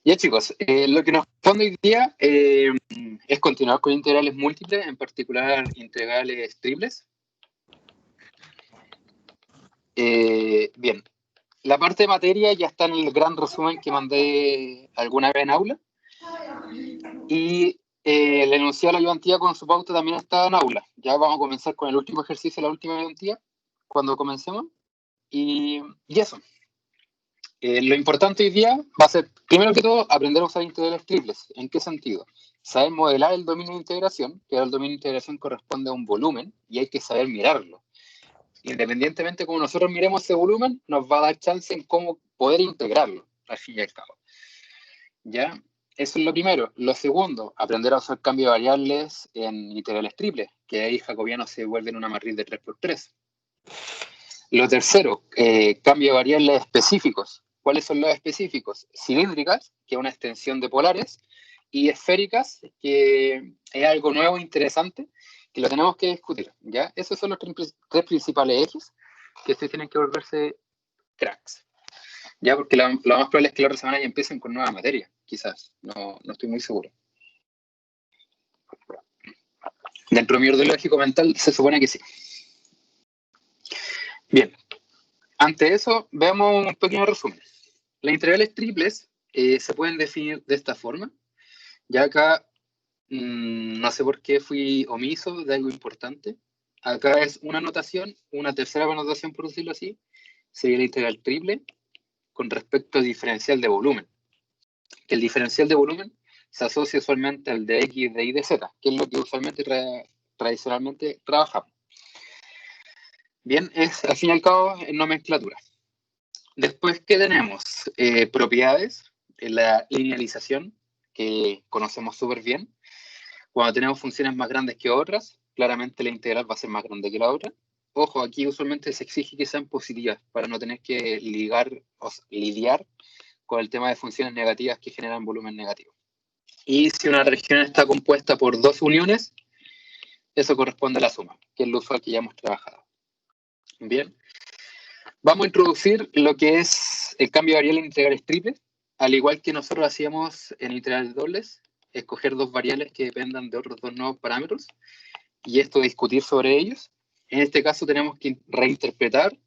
Ya chicos, lo que nos pone hoy día es continuar con integrales múltiples, en particular integrales triples. Bien, la parte de materia ya está en el gran resumen que mandé alguna vez en aula. Y el enunciado de la ayudantía con su pauta también está en aula. Ya vamos a comenzar con el último ejercicio de la última ayudantía, cuando comencemos. Y eso. Lo importante hoy día va a ser, primero que todo, aprender a usar integrales triples. ¿En qué sentido? Saber modelar el dominio de integración, que el dominio de integración corresponde a un volumen, y hay que saber mirarlo. Independientemente de cómo nosotros miremos ese volumen, nos va a dar chance en cómo poder integrarlo, al fin y al cabo. ¿Ya? Eso es lo primero. Lo segundo, aprender a usar cambios de variables en integrales triples, que ahí jacobiano se vuelve en una matriz de 3×3. Lo tercero, cambio de variables específicos. ¿Cuáles son los específicos? Cilíndricas, que es una extensión de polares, y esféricas, que es algo nuevo e interesante, que lo tenemos que discutir, ¿ya? Esos son los tres principales ejes, que ustedes tienen que volverse cracks, ¿ya? Porque lo más probable es que la otra semana ya empiecen con nueva materia, quizás, no estoy muy seguro. Dentro de mi orden lógico mental, se supone que sí. Bien, ante eso, veamos un pequeño resumen. Las integrales triples se pueden definir de esta forma. Ya acá, no sé por qué fui omiso de algo importante. Acá es una notación, una tercera notación, por decirlo así, sería la integral triple con respecto al diferencial de volumen. Que el diferencial de volumen se asocia usualmente al de x, de y, de z, que es lo que usualmente tradicionalmente trabajamos. Bien, es al fin y al cabo en nomenclatura. Después, ¿qué tenemos? Propiedades, la linealización, que conocemos súper bien. Cuando tenemos funciones más grandes que otras, claramente la integral va a ser más grande que la otra. Ojo, aquí usualmente se exige que sean positivas para no tener que lidiar con el tema de funciones negativas que generan volumen negativo. Y si una región está compuesta por dos uniones, eso corresponde a la suma, que es lo usual que ya hemos trabajado. Bien. Vamos a introducir lo que es el cambio de variable en integrales triples, al igual que nosotros hacíamos en integrales dobles, escoger dos variables que dependan de otros dos nuevos parámetros y esto discutir sobre ellos. En este caso tenemos que reinterpretar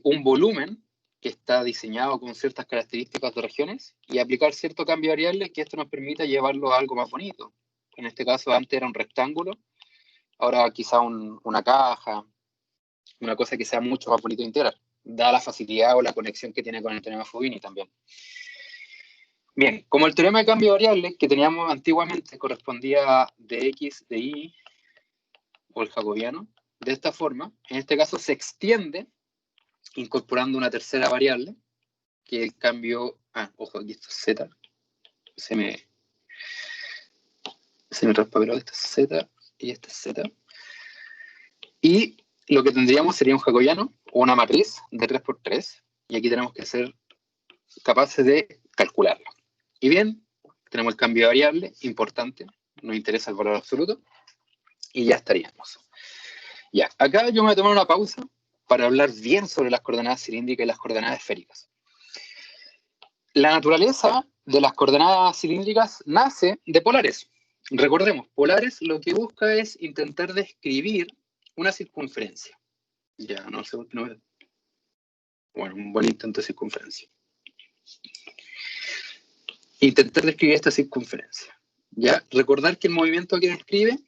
un volumen que está diseñado con ciertas características de regiones y aplicar cierto cambio de variables que esto nos permita llevarlo a algo más bonito. En este caso antes era un rectángulo, ahora quizá una caja, una cosa que sea mucho más bonito de integrar, da la facilidad o la conexión que tiene con el teorema Fubini también. Bien, como el teorema de cambio de variables que teníamos antiguamente correspondía de x, de y, o el jacobiano, de esta forma, en este caso se extiende incorporando una tercera variable, que es el cambio, ojo, aquí esto es z, se me traspapeló, esta es z y esta es z, y lo que tendríamos sería un jacobiano o una matriz de 3×3, y aquí tenemos que ser capaces de calcularlo. Y bien, tenemos el cambio de variable, importante, nos interesa el valor absoluto, y ya estaríamos. Ya, acá yo me voy a tomar una pausa para hablar bien sobre las coordenadas cilíndricas y las coordenadas esféricas. La naturaleza de las coordenadas cilíndricas nace de polares. Recordemos, polares lo que busca es intentar describir una circunferencia. Ya, no sé, bueno, un buen intento de circunferencia. Intentar describir esta circunferencia. ¿Ya? Recordar que el movimiento que describe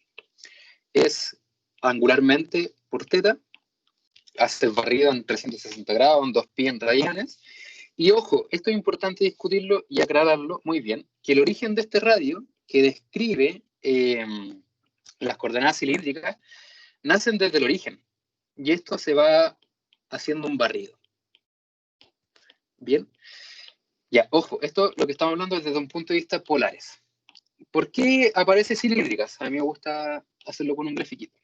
es angularmente por θ, hace el barrido en 360 grados, en 2π en radianes. Y ojo, esto es importante discutirlo y aclararlo muy bien, que el origen de este radio, que describe las coordenadas cilíndricas, nacen desde el origen. Y esto se va haciendo un barrido. Bien. Ya, ojo, esto lo que estamos hablando es desde un punto de vista polares. ¿Por qué aparece cilíndricas? A mí me gusta hacerlo con un grafiquito.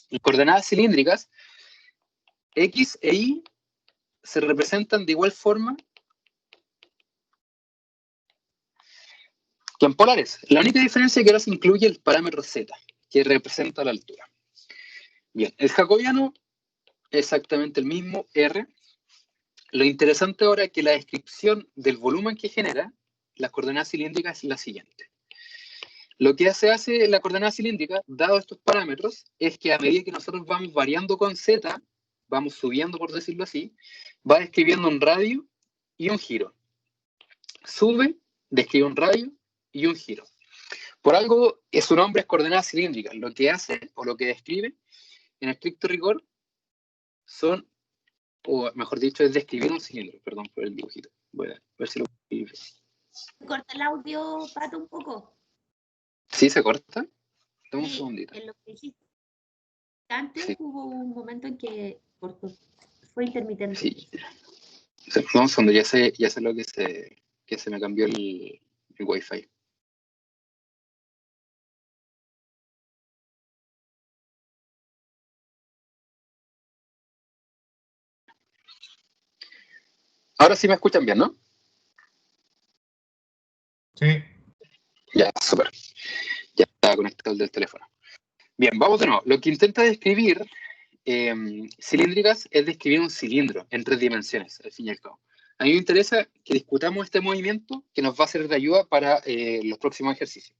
Las coordenadas cilíndricas, X e Y, se representan de igual forma que en polares. La única diferencia es que ahora se incluye el parámetro Z, que representa la altura. Bien, el jacobiano es exactamente el mismo, R. Lo interesante ahora es que la descripción del volumen que genera las coordenadas cilíndricas es la siguiente. Lo que hace la coordenada cilíndrica, dado estos parámetros, es que a medida que nosotros vamos variando con z, vamos subiendo, por decirlo así, va describiendo un radio y un giro. Sube, describe un radio y un giro. Por algo, su nombre es coordenada cilíndrica. Lo que hace, o lo que describe, en estricto rigor, son, o mejor dicho, es describir un cilindro. Perdón por el dibujito. Voy a ver si lo puedo escribir. ¿Corta el audio, Pato, un poco? ¿Sí se corta? Dame un Sí, segundito. en lo que dijiste antes Sí. hubo un momento en que cortó. Fue intermitente. Sí. No, un segundo, ya sé lo que se me cambió el Wi-Fi. Ahora sí me escuchan bien, ¿no? Sí. Ya, súper. Ya está conectado el del teléfono. Bien, vamos de nuevo. Lo que intenta describir cilíndricas es describir un cilindro en 3 dimensiones, al fin y al cabo. A mí me interesa que discutamos este movimiento que nos va a ser de ayuda para los próximos ejercicios.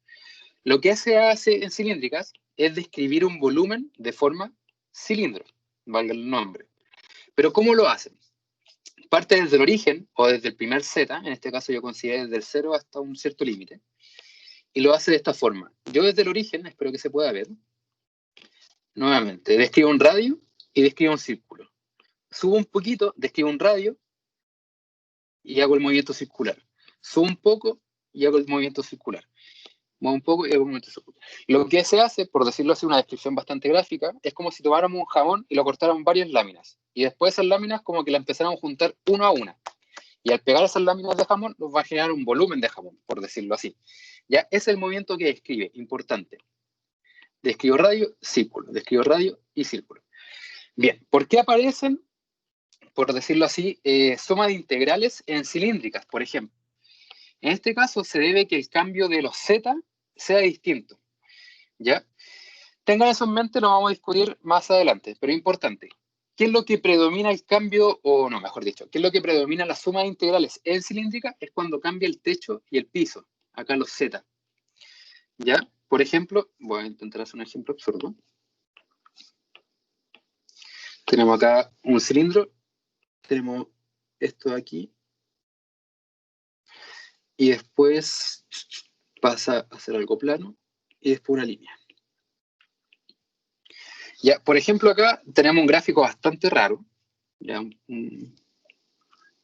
Lo que se hace en cilíndricas es describir un volumen de forma cilindro, valga el nombre. Pero ¿cómo lo hacen? Parte desde el origen, o desde el primer z, en este caso yo considero desde el 0 hasta un cierto límite, y lo hace de esta forma. Yo desde el origen, espero que se pueda ver, nuevamente, describo un radio y describo un círculo. Subo un poquito, describo un radio y hago el movimiento circular. Subo un poco y hago el movimiento circular. Muevo un poco y hago el movimiento circular. Lo que se hace, por decirlo así, una descripción bastante gráfica, es como si tomáramos un jamón y lo cortáramos en varias láminas. Y después esas láminas como que la empezáramos a juntar una a una. Y al pegar esas láminas de jamón nos va a generar un volumen de jamón, por decirlo así. Ya es el movimiento que describe, importante. Describo radio, círculo. Describo radio y círculo. Bien, ¿por qué aparecen, por decirlo así, suma de integrales en cilíndricas, por ejemplo? En este caso se debe que el cambio de los z sea distinto. ¿Ya? Tengan eso en mente, lo vamos a discutir más adelante, pero es importante. ¿Qué es lo que predomina el cambio, o no, mejor dicho, qué es lo que predomina la suma de integrales en cilíndrica? Es cuando cambia el techo y el piso, acá los z. ¿Ya? Por ejemplo, voy a intentar hacer un ejemplo absurdo. Tenemos acá un cilindro, tenemos esto aquí, y después pasa a ser algo plano, y después una línea. Ya, por ejemplo, acá tenemos un gráfico bastante raro, ya,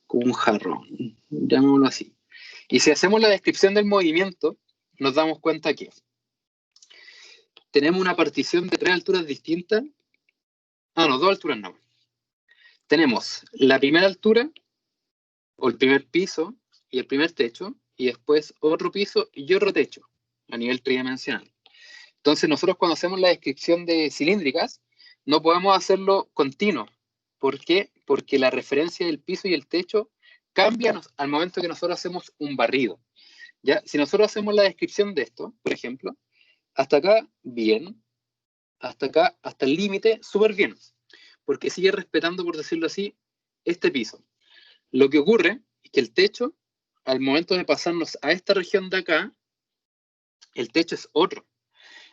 como un jarro, llamémoslo así. Y si hacemos la descripción del movimiento, nos damos cuenta que tenemos una partición de 3 alturas distintas. Ah, no, 2 alturas no. Tenemos la primera altura, o el primer piso, y el primer techo, y después otro piso y otro techo, a nivel tridimensional. Entonces, nosotros cuando hacemos la descripción de cilíndricas, no podemos hacerlo continuo. ¿Por qué? Porque la referencia del piso y el techo cambia al momento que nosotros hacemos un barrido. ¿Ya? Si nosotros hacemos la descripción de esto, por ejemplo, hasta acá, bien. Hasta acá, hasta el límite, súper bien. Porque sigue respetando, por decirlo así, este piso. Lo que ocurre es que el techo, al momento de pasarnos a esta región de acá, el techo es otro.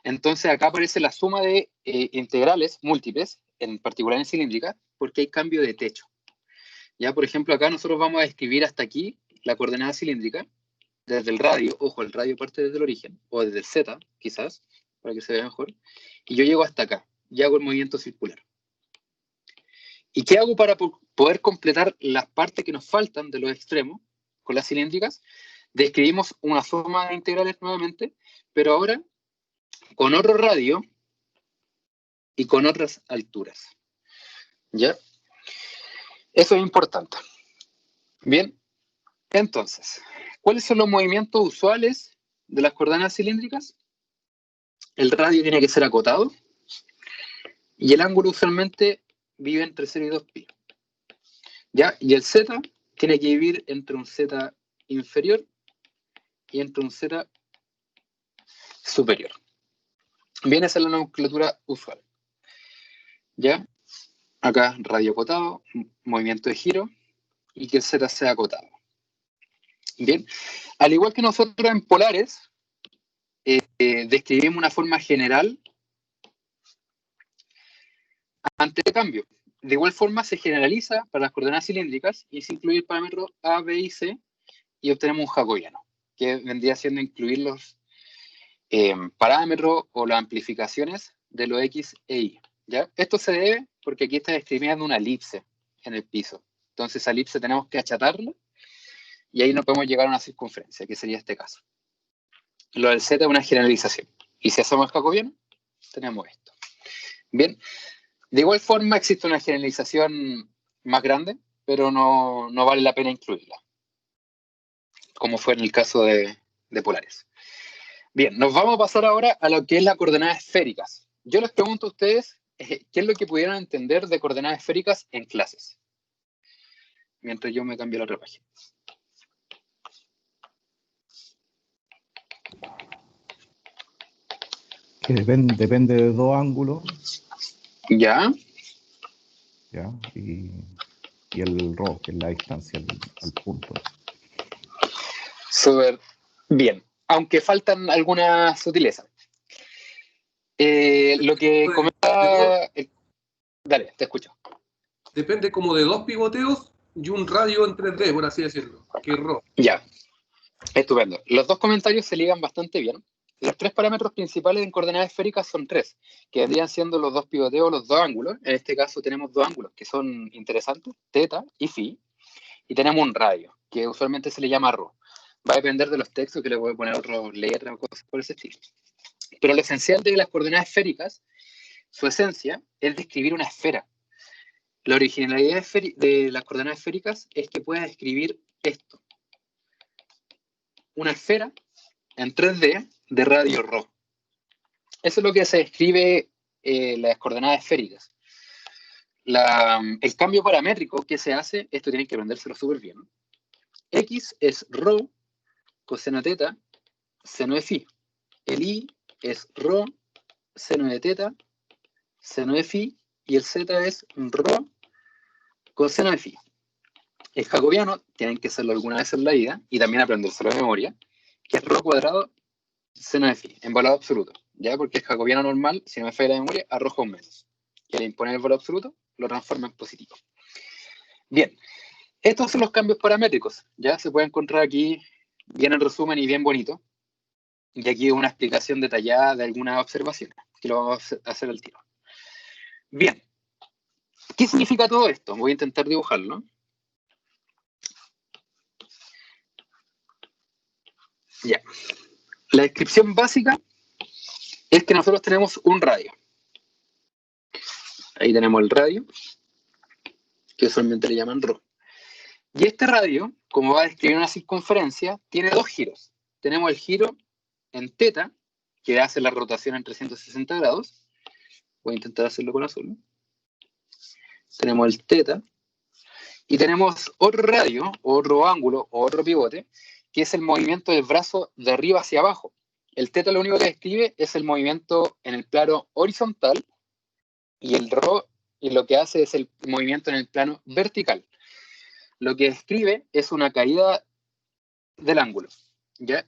Entonces acá aparece la suma de integrales múltiples, en particular en cilíndrica, porque hay cambio de techo. Ya, por ejemplo, acá nosotros vamos a escribir hasta aquí la coordenada cilíndrica, desde el radio, ojo, el radio parte desde el origen, o desde el z, quizás, para que se vea mejor, y yo llego hasta acá, y hago el movimiento circular. ¿Y qué hago para poder completar las partes que nos faltan de los extremos con las cilíndricas? Describimos una suma de integrales nuevamente, pero ahora con otro radio y con otras alturas. ¿Ya? Eso es importante. Bien, entonces, ¿cuáles son los movimientos usuales de las coordenadas cilíndricas? El radio tiene que ser acotado y el ángulo usualmente vive entre 0 y 2π. ¿Ya? Y el z tiene que vivir entre un z inferior y entre un z superior. Bien, esa es la nomenclatura usual. ¿Ya? Acá radio acotado, movimiento de giro, y que el Z sea acotado. Bien, al igual que nosotros en polares, describimos una forma general ante el cambio. De igual forma se generaliza para las coordenadas cilíndricas y se incluye el parámetro A, B y C y obtenemos un jacobiano, que vendría siendo incluir los parámetros o las amplificaciones de los X e Y. ¿Ya? Esto se debe porque aquí está describiendo una elipse en el piso. Entonces esa elipse tenemos que achatarla y ahí no podemos llegar a una circunferencia, que sería este caso. Lo del Z es una generalización. Y si hacemos el jacobiano, tenemos esto. Bien, de igual forma existe una generalización más grande, pero no vale la pena incluirla, como fue en el caso de polares. Bien, nos vamos a pasar ahora a lo que es las coordenadas esféricas. Yo les pregunto a ustedes, ¿qué es lo que pudieron entender de coordenadas esféricas en clases? Mientras yo me cambio la otra página. Que depende de dos ángulos. ¿Ya? ¿Ya? Y el ρ, que es la distancia al punto. Súper bien. Aunque faltan algunas sutilezas. Lo que comenta... Dale, te escucho. Depende como de dos pivoteos y un radio en 3D, por así decirlo, que es ρ. Ya, estupendo. Los dos comentarios se ligan bastante bien. Los tres parámetros principales en coordenadas esféricas son tres, que vendrían siendo los dos pivoteos, los dos ángulos. En este caso tenemos dos ángulos que son interesantes, teta y phi. Y tenemos un radio, que usualmente se le llama ρ. Va a depender de los textos, que le voy a poner otras letras o cosas por ese estilo. Pero lo esencial de las coordenadas esféricas, su esencia, es describir una esfera. La originalidad de las coordenadas esféricas es que pueda describir esto. Una esfera en 3D de radio ρ. Eso es lo que se describe las coordenadas esféricas. El cambio paramétrico que se hace, esto tienen que aprendérselo súper bien. X es ρ coseno de teta seno de phi. El Y es ρ seno de teta seno de phi y el Z es ρ coseno de phi. El jacobiano, tienen que hacerlo alguna vez en la vida y también aprendérselo de memoria, que es ρ cuadrado seno de phi, en valor absoluto, ¿ya? Porque el jacobiano normal, si no me falla la memoria, arroja un menos. Y al imponer el valor absoluto, lo transforma en positivo. Bien, estos son los cambios paramétricos, ¿ya? Se puede encontrar aquí bien en resumen y bien bonito. Y aquí una explicación detallada de algunas observaciones, que lo vamos a hacer al tiro. Bien, ¿qué significa todo esto? Voy a intentar dibujarlo. Ya. La descripción básica es que nosotros tenemos un radio. Ahí tenemos el radio, que usualmente le llaman ρ. Y este radio, como va a describir una circunferencia, tiene dos giros. Tenemos el giro en teta, que hace la rotación en 360 grados. Voy a intentar hacerlo con azul. Tenemos el teta. Y tenemos otro radio, otro ángulo, otro pivote, que es el movimiento del brazo de arriba hacia abajo. El teta lo único que describe es el movimiento en el plano horizontal y el ρ y lo que hace es el movimiento en el plano vertical. Lo que describe es una caída del ángulo, ¿ya?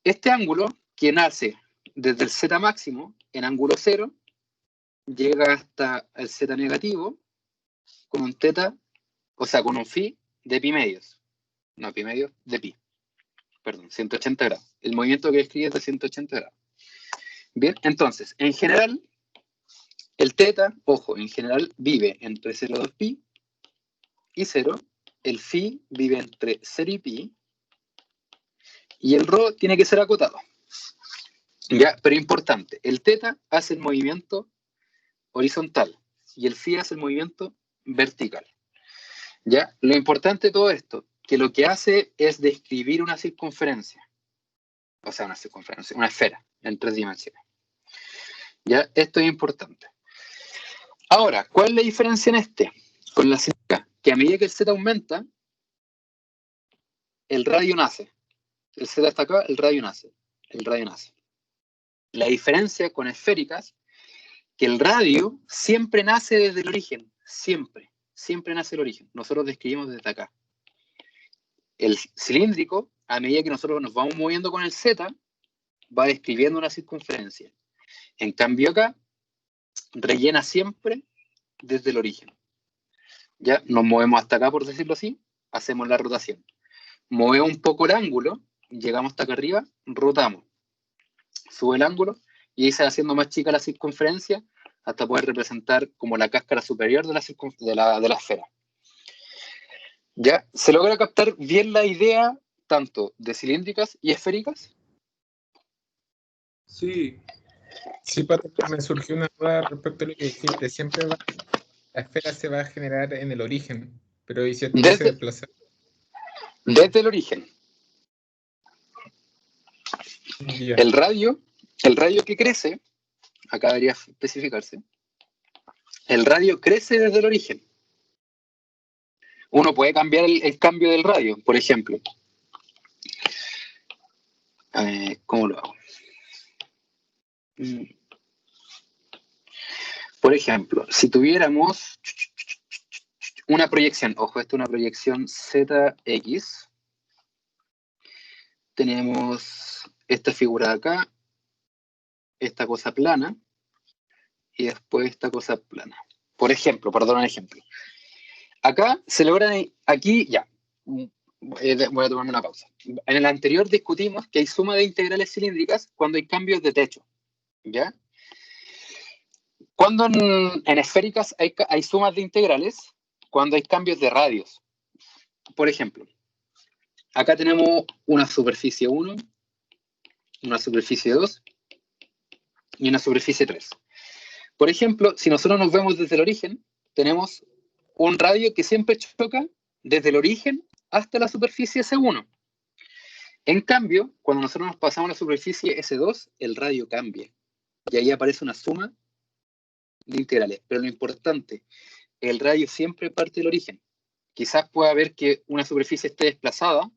Este ángulo, que nace desde el Z máximo en ángulo 0, llega hasta el Z negativo con un teta, o sea, con un phi de pi medios. No, pi medios, de pi. Perdón, 180 grados. El movimiento que describe es de 180 grados. Bien, entonces, en general, el teta, ojo, en general vive entre 0,2 pi y 0. El phi vive entre 0 y pi. Y el ρ tiene que ser acotado. Ya, pero importante, el teta hace el movimiento horizontal y el phi hace el movimiento vertical. Ya, lo importante de todo esto, que lo que hace es describir una circunferencia. O sea, una circunferencia, una esfera en 3 dimensiones. Ya, esto es importante. Ahora, ¿cuál es la diferencia en este? Con la cilíndrica, que a medida que el z aumenta, el radio nace. El z está acá, el radio nace. El radio nace. La diferencia con esféricas, que el radio siempre nace desde el origen, siempre. siempre nace el origen. Nosotros describimos desde acá. El cilíndrico, a medida que nosotros nos vamos moviendo con el Z, va describiendo una circunferencia. En cambio acá, rellena siempre desde el origen. Ya nos movemos hasta acá, por decirlo así, hacemos la rotación. Movemos un poco el ángulo, llegamos hasta acá arriba, rotamos. Sube el ángulo y ahí se va haciendo más chica la circunferencia hasta poder representar como la cáscara superior de la esfera. ¿Ya? ¿Se logra captar bien la idea tanto de cilíndricas y esféricas? Sí. Sí, Pato, me surgió una duda respecto a lo que dijiste. La esfera se va a generar en el origen, pero ¿y si esto se desplaza? Desde el origen. Ya. El radio que crece, acá debería especificarse, el radio crece desde el origen. Uno puede cambiar el cambio del radio, por ejemplo. ¿Cómo lo hago? Por ejemplo, si tuviéramos una proyección, ojo, esto es una proyección ZX, tenemos esta figura de acá, esta cosa plana, y después esta cosa plana. Por ejemplo, perdón, un ejemplo. Acá se logra, aquí ya, voy a tomarme una pausa. En el anterior discutimos que hay suma de integrales cilíndricas cuando hay cambios de techo, ¿ya? Cuando en esféricas hay sumas de integrales, cuando hay cambios de radios. Por ejemplo, acá tenemos una superficie 1, una superficie 2 y una superficie 3. Por ejemplo, si nosotros nos vemos desde el origen, tenemos un radio que siempre choca desde el origen hasta la superficie S1. En cambio, cuando nosotros nos pasamos a la superficie S2, el radio cambia. Y ahí aparece una suma de integrales. Pero lo importante, el radio siempre parte del origen. Quizás pueda haber que una superficie esté desplazada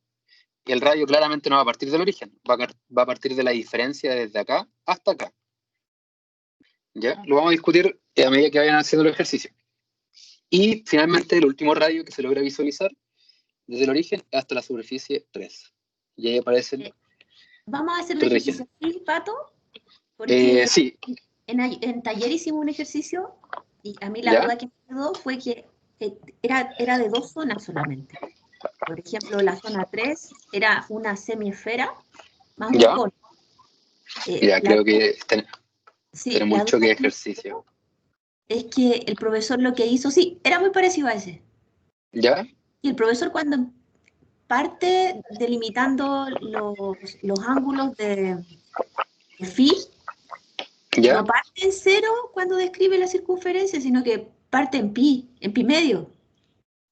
y el radio claramente no va a partir del origen. Va a partir de la diferencia desde acá hasta acá. ¿Ya? Lo vamos a discutir a medida que vayan haciendo el ejercicio. Y finalmente el último radio que se logra visualizar desde el origen hasta la superficie 3. Y ahí aparecen... Vamos a hacer un ejercicio así, Pato. Sí. En taller hicimos un ejercicio y a mí la ¿Ya? duda que me quedó fue que era de 2 zonas solamente. Por ejemplo, la zona 3 era una semiesfera más un ¿Ya? cono. Ya, creo que sí, tenemos un choque de ejercicio. Es que el profesor lo que hizo, sí, era muy parecido a ese. ¿Ya? Y el profesor cuando parte delimitando los ángulos de phi, ¿Ya? no parte en 0 cuando describe la circunferencia, sino que parte en pi medio.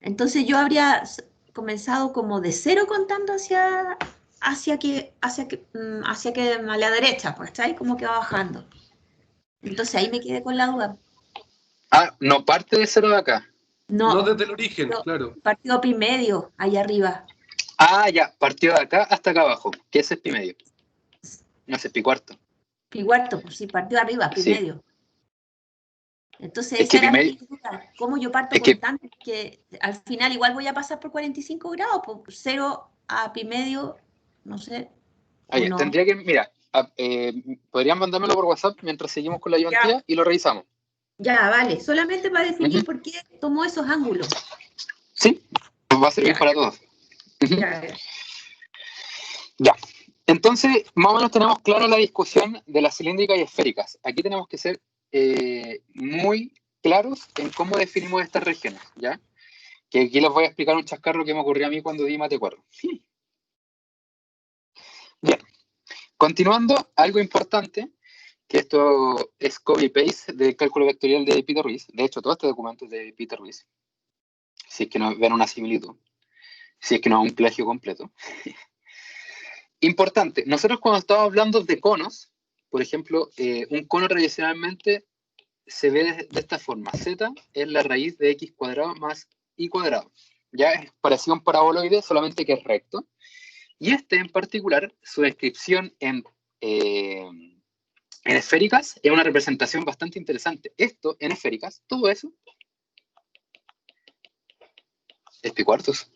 Entonces yo habría comenzado como de 0 contando hacia que a la derecha, pues está ahí como que va bajando. Entonces ahí me quedé con la duda. Ah, no parte de 0 de acá. No desde el origen, claro. Partido pi medio, ahí arriba. Ah, ya, partió de acá hasta acá abajo. ¿Qué es el pi medio? No sé, pi cuarto. Pi cuarto, pues sí, partió arriba, pi Sí. medio. Entonces Es que esa era pi mi duda. ¿Cómo yo parto es que- contando? Que al final igual voy a pasar por 45 grados, pues 0 a pi medio, no sé. Ah, ya, no. tendría que, mira, podrían mandármelo por WhatsApp mientras seguimos con la ayudantía y lo revisamos. Ya, vale, solamente para definir por qué tomó esos ángulos. Sí, nos va a servir Ya. para todos. Ya. Ya, entonces más o menos tenemos clara la discusión de las cilíndricas y esféricas. Aquí tenemos que ser muy claros en cómo definimos estas regiones, ¿ya? Que aquí les voy a explicar un chascarro que me ocurrió a mí cuando di Mate 4. Bien, continuando, algo importante, que esto es copy-paste del cálculo vectorial de Peter Ruiz. De hecho, todo este documento es de Peter Ruiz. Si es que no ven una similitud. Si es que no es un plagio completo. Importante, nosotros cuando estamos hablando de conos, por ejemplo, un cono tradicionalmente se ve de esta forma. Z es la raíz de x cuadrado más y cuadrado. Ya es parecido a un paraboloide, solamente que es recto. Y este en particular, su descripción en esféricas es una representación bastante interesante. Esto en esféricas, todo eso, es pi cuartos.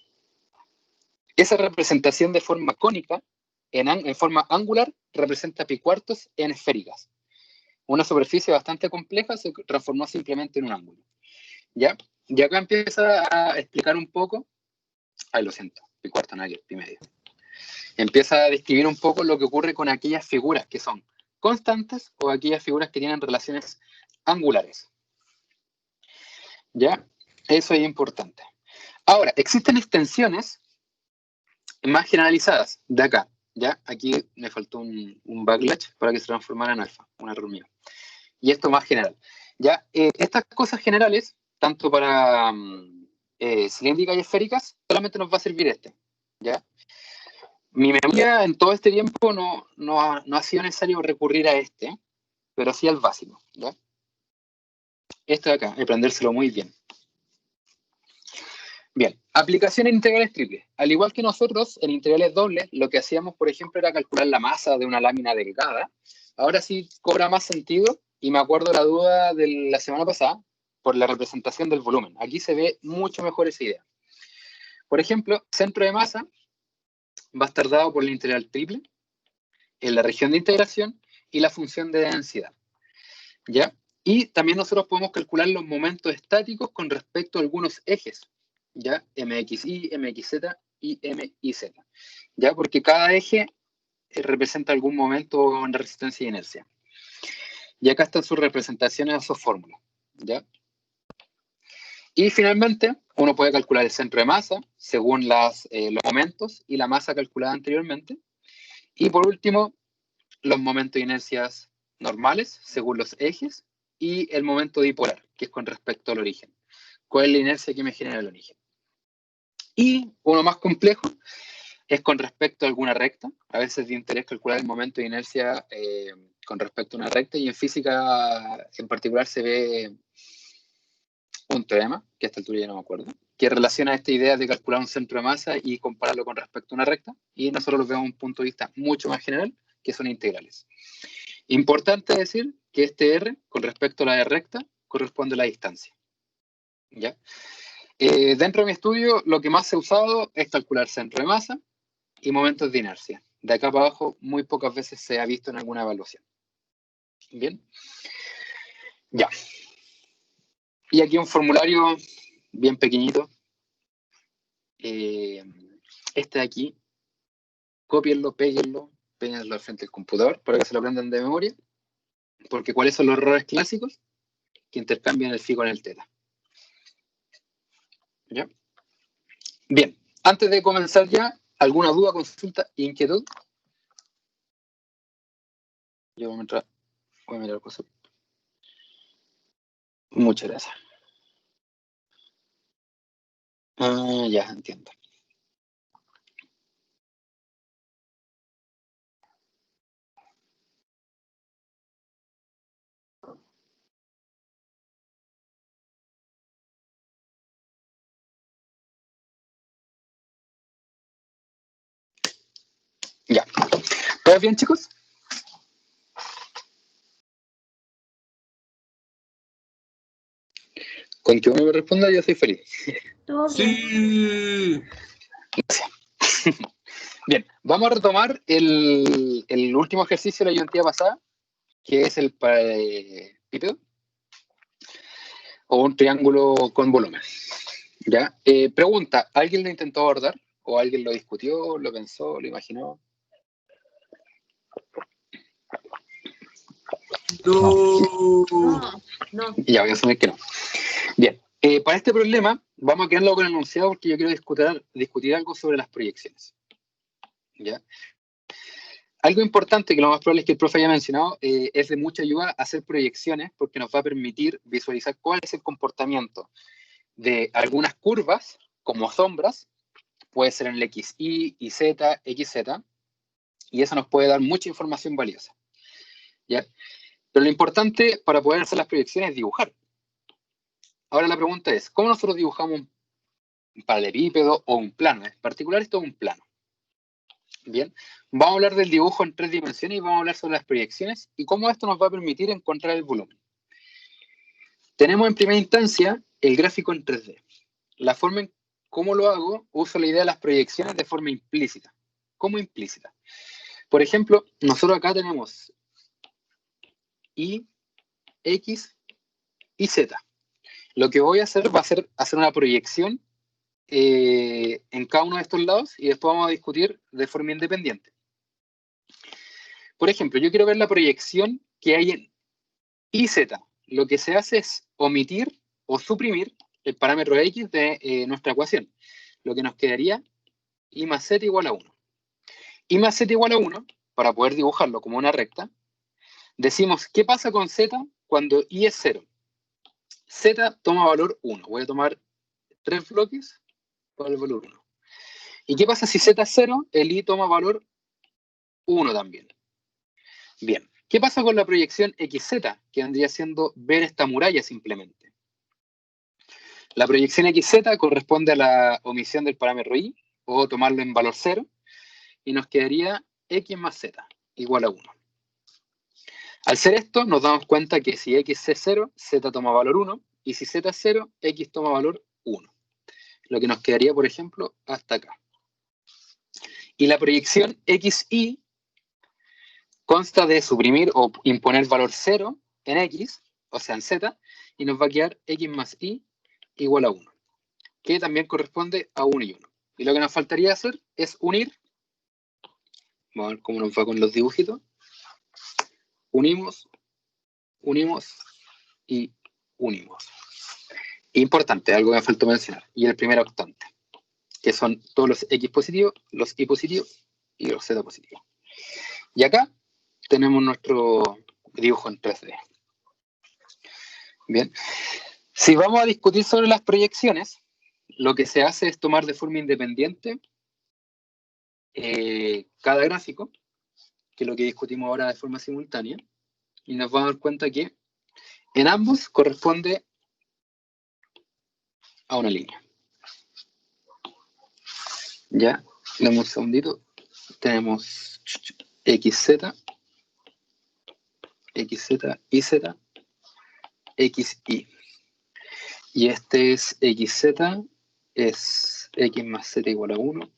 Esa representación de forma cónica, en forma angular, representa pi cuartos en esféricas. Una superficie bastante compleja se transformó simplemente en un ángulo. ¿Ya? Y acá empieza a explicar un poco, ay, lo siento, pi cuarto, no, pi medio. Empieza a describir un poco lo que ocurre con aquellas figuras que son constantes o aquellas figuras que tienen relaciones angulares. ¿Ya? Eso es importante. Ahora, existen extensiones más generalizadas de acá. ¿Ya? Aquí me faltó un backlash para que se transformara en alfa, un error mío. Y esto más general. ¿Ya? Estas cosas generales, tanto para cilíndricas y esféricas, solamente nos va a servir este. ¿Ya? Mi memoria en todo este tiempo no ha sido necesario recurrir a este, pero sí al básico. ¿Ya? Esto de acá, aprendérselo muy bien. Bien, aplicación en integrales triples. Al igual que nosotros, en integrales dobles, lo que hacíamos, por ejemplo, era calcular la masa de una lámina delgada. Ahora sí cobra más sentido, y me acuerdo la duda de la semana pasada, por la representación del volumen. Aquí se ve mucho mejor esa idea. Por ejemplo, centro de masa va a estar dado por la integral triple, en la región de integración, y la función de densidad. ¿Ya? Y también nosotros podemos calcular los momentos estáticos con respecto a algunos ejes. ¿Ya? MXY, MXZ y MYZ. ¿Ya? Porque cada eje representa algún momento en resistencia y inercia. Y acá están sus representaciones a sus fórmulas. ¿Ya? Y finalmente, uno puede calcular el centro de masa según los momentos y la masa calculada anteriormente. Y por último, los momentos de inercias normales según los ejes y el momento dipolar, que es con respecto al origen. ¿Cuál es la inercia que me genera el origen? Y uno más complejo es con respecto a alguna recta. A veces es de interés calcular el momento de inercia con respecto a una recta, y en física en particular se ve un teorema, que a esta altura ya no me acuerdo, que relaciona esta idea de calcular un centro de masa y compararlo con respecto a una recta, y nosotros lo vemos desde un punto de vista mucho más general, que son integrales. Importante decir que este R, con respecto a la de recta, corresponde a la distancia. ¿Ya? Dentro de mi estudio, lo que más se ha usado es calcular centro de masa y momentos de inercia. De acá para abajo, muy pocas veces se ha visto en alguna evaluación. Bien. Ya. Y aquí un formulario bien pequeñito. Este de aquí, cópienlo, péguenlo al frente del computador para que se lo aprendan de memoria. Porque ¿cuáles son los errores clásicos? Que intercambian el phi con el teta. ¿Ya? Bien, antes de comenzar ya, ¿alguna duda, consulta, inquietud? Yo voy a mirar cosas. Muchas gracias. Ya, entiendo. Ya. ¿Todo bien, chicos? Con que uno me responda, yo soy feliz. Todo bien. Sí. Gracias. Bien, vamos a retomar el último ejercicio de la ayuntía pasada, que es el paralelepípedo, o un triángulo con volumen. ¿Ya? Pregunta, ¿alguien lo intentó abordar? ¿O alguien lo discutió, lo pensó, lo imaginó? No. Ya voy a asumir que no. Bien, para este problema vamos a quedarlo con el enunciado porque yo quiero discutir algo sobre las proyecciones. ¿Ya? Algo importante que lo más probable es que el profe haya mencionado es de mucha ayuda hacer proyecciones, porque nos va a permitir visualizar cuál es el comportamiento de algunas curvas como sombras, puede ser en el XY, YZ, XZ, y eso nos puede dar mucha información valiosa. ¿Ya? Pero lo importante para poder hacer las proyecciones es dibujar. Ahora la pregunta es, ¿cómo nosotros dibujamos un paralelepípedo o un plano? En particular esto es un plano. Bien, vamos a hablar del dibujo en 3 dimensiones y vamos a hablar sobre las proyecciones y cómo esto nos va a permitir encontrar el volumen. Tenemos en primera instancia el gráfico en 3D. La forma ¿Cómo lo hago? Uso la idea de las proyecciones de forma implícita. ¿Cómo implícita? Por ejemplo, nosotros acá tenemos Y, X y Z. Lo que voy a hacer va a ser hacer una proyección en cada uno de estos lados y después vamos a discutir de forma independiente. Por ejemplo, yo quiero ver la proyección que hay en Y, Z. Lo que se hace es omitir o suprimir el parámetro X de nuestra ecuación. Lo que nos quedaría Y más Z igual a 1. Y más Z igual a 1, para poder dibujarlo como una recta, decimos, ¿qué pasa con Z cuando Y es 0? Z toma valor 1. Voy a tomar 3 bloques para el valor 1. ¿Y qué pasa si Z es 0? El Y toma valor 1 también. Bien. ¿Qué pasa con la proyección XZ? Que vendría siendo ver esta muralla simplemente. La proyección XZ corresponde a la omisión del parámetro Y, o tomarlo en valor 0, y nos quedaría X más Z igual a 1. Al ser esto, nos damos cuenta que si X es 0, Z toma valor 1, y si Z es 0, X toma valor 1. Lo que nos quedaría, por ejemplo, hasta acá. Y la proyección XY consta de suprimir o imponer valor 0 en X, o sea en Z, y nos va a quedar X más Y igual a 1, que también corresponde a 1 y 1. Y lo que nos faltaría hacer es unir. Vamos a ver cómo nos va con los dibujitos. Unimos, unimos y unimos. Importante, algo que me faltó mencionar. Y el primer octante, que son todos los X positivos, los Y positivos y los Z positivos. Y acá tenemos nuestro dibujo en 3D. Bien. Si vamos a discutir sobre las proyecciones, lo que se hace es tomar de forma independiente cada gráfico, que es lo que discutimos ahora de forma simultánea, y nos vamos a dar cuenta que en ambos corresponde a una línea. Ya, damos un segundito. Tenemos XZ, XZ, YZ, XY. Y este es XZ, es X más Z igual a 1,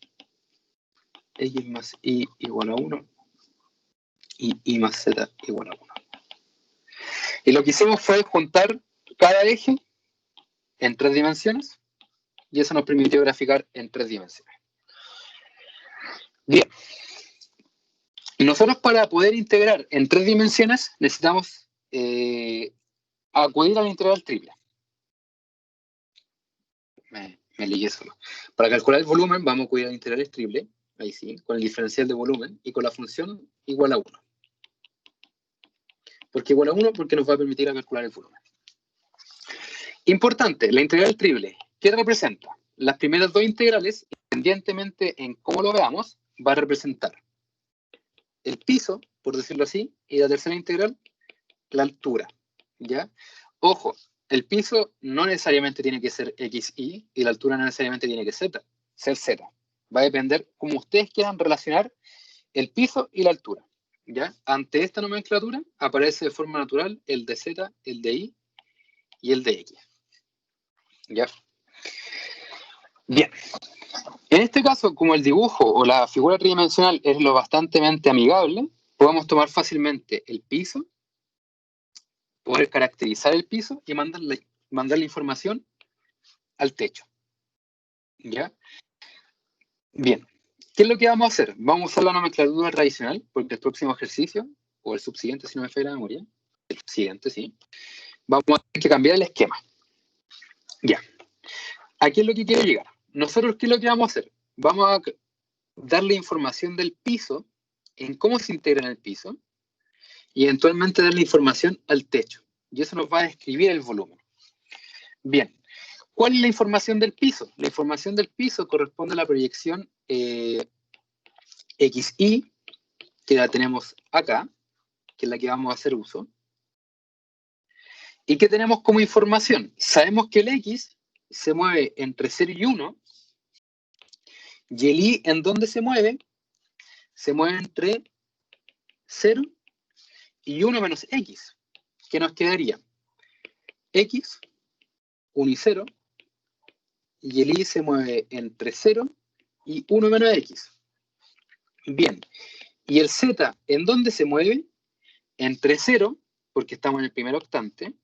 X más Y igual a 1, y Y más Z igual a 1. Y lo que hicimos fue juntar cada eje en 3 dimensiones, y eso nos permitió graficar en 3 dimensiones. Bien. Nosotros para poder integrar en 3 dimensiones necesitamos acudir a la integral triple. Me ligué solo. Para calcular el volumen vamos a acudir a la integral triple, ahí sí, con el diferencial de volumen y con la función igual a 1. ¿Por qué igual a 1? Porque nos va a permitir a calcular el volumen. Importante, la integral triple, ¿qué representa? Las primeras 2 integrales, independientemente en cómo lo veamos, va a representar el piso, por decirlo así, y la tercera integral, la altura, ¿ya? Ojo, el piso no necesariamente tiene que ser XY y la altura no necesariamente tiene que ser Z. Va a depender cómo ustedes quieran relacionar el piso y la altura, ¿ya? Ante esta nomenclatura aparece de forma natural el de Z, el de Y y el de X, ¿ya? Bien. En este caso, como el dibujo o la figura tridimensional es lo bastante amigable, podemos tomar fácilmente el piso, poder caracterizar el piso y mandar la información al techo. ¿Ya? Bien. ¿Qué es lo que vamos a hacer? Vamos a usar la nomenclatura tradicional, porque el próximo ejercicio, o el subsiguiente, si no me falla la memoria, el subsiguiente, sí, vamos a tener que cambiar el esquema. Ya. Aquí es lo que quiero llegar. Nosotros, ¿qué es lo que vamos a hacer? Vamos a darle información del piso, en cómo se integra en el piso, y eventualmente darle información al techo. Y eso nos va a describir el volumen. Bien. ¿Cuál es la información del piso? La información del piso corresponde a la proyección XY, que la tenemos acá, que es la que vamos a hacer uso. ¿Y qué tenemos como información? Sabemos que el X se mueve entre 0 y 1, y el Y, ¿en dónde se mueve? Se mueve entre 0 y 1 menos X. ¿Qué nos quedaría? X, 1 y 0, y el y se mueve entre 0 y 1 menos x. Bien, y el z, ¿en dónde se mueve? Entre 0, porque estamos en el primer octante,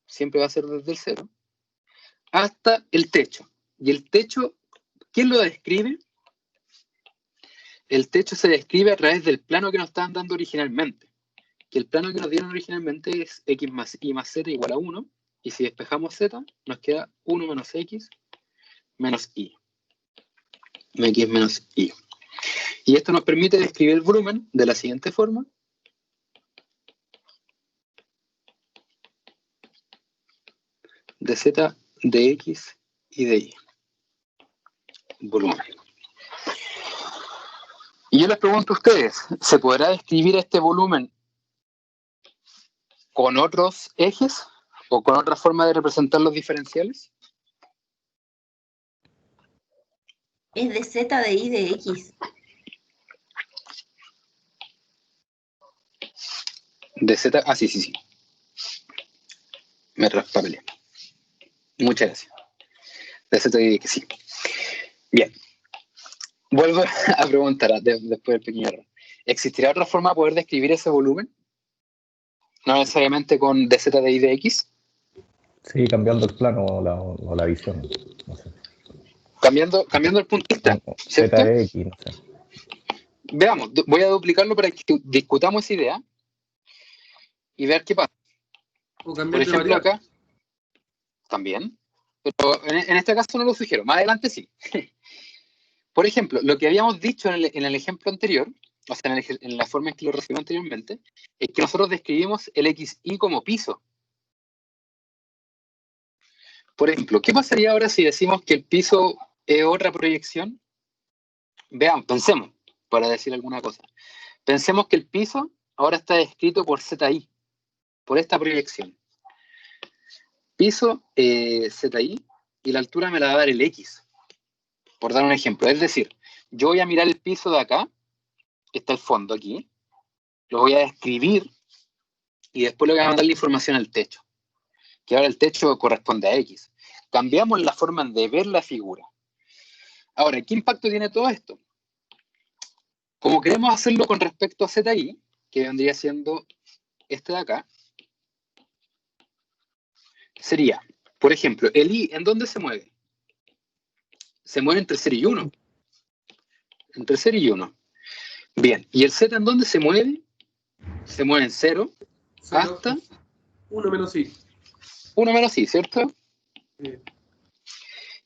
siempre va a ser desde el 0, hasta el techo. Y el techo, ¿quién lo describe? El techo se describe a través del plano que nos estaban dando originalmente. Que el plano que nos dieron originalmente es x más y más z igual a 1, y si despejamos z, nos queda 1 menos x menos y. X menos y. Y esto nos permite describir el volumen de la siguiente forma. De z, de x y de y. Volumen. Y yo les pregunto a ustedes, ¿se podrá describir este volumen con otros ejes o con otra forma de representar los diferenciales? Es de z, de y, de x. De z, sí. Me traspapelé. Muchas gracias. De z y de x, sí. Bien. Vuelvo a preguntar después del pequeño error. ¿Existirá otra forma de poder describir ese volumen? No necesariamente con dz de y de x. Sí, cambiando el plano o la visión. No sé. Cambiando el punto de vista, ¿cierto? ZX, no sé. Veamos, voy a duplicarlo para que discutamos esa idea y ver qué pasa. O Por cambiar de ejemplo, variable. acá, también, pero en este caso no lo sugiero, más adelante sí. Por ejemplo, lo que habíamos dicho en el ejemplo anterior, o sea, en la forma en que lo recibimos anteriormente, es que nosotros describimos el xy como piso. Por ejemplo, ¿qué pasaría ahora si decimos que el piso es otra proyección? Veamos, pensemos, para decir alguna cosa. Pensemos que el piso ahora está descrito por zi, por esta proyección. Piso zi, y la altura me la va a dar el x, por dar un ejemplo. Es decir, yo voy a mirar el piso de acá, que está el fondo aquí, lo voy a describir, y después le voy a mandar la información al techo, que ahora el techo corresponde a x. Cambiamos la forma de ver la figura. Ahora, ¿qué impacto tiene todo esto? Como queremos hacerlo con respecto a zi, que vendría siendo este de acá, sería, por ejemplo, el i, ¿en dónde se mueve? Se mueve entre 0 y 1. Entre 0 y 1. Bien, ¿y el z en dónde se mueve? Se mueve en 0 hasta 1 menos i. 1 menos i, ¿cierto? Sí.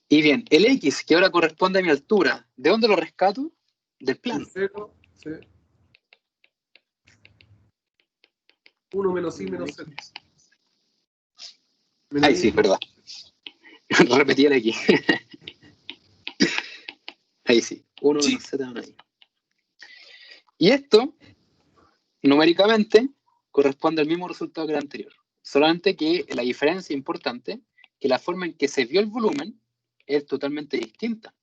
Y bien, el x, que ahora corresponde a mi altura, ¿de dónde lo rescato? Del plano. 0, sí. 1 menos i menos z. Ay, sí, perdón. Repetí el x. Ahí sí, 1 menos z menos i. Y esto, numéricamente, corresponde al mismo resultado que el anterior. Solamente que la diferencia importante, que la forma en que se vio el volumen es totalmente distinta.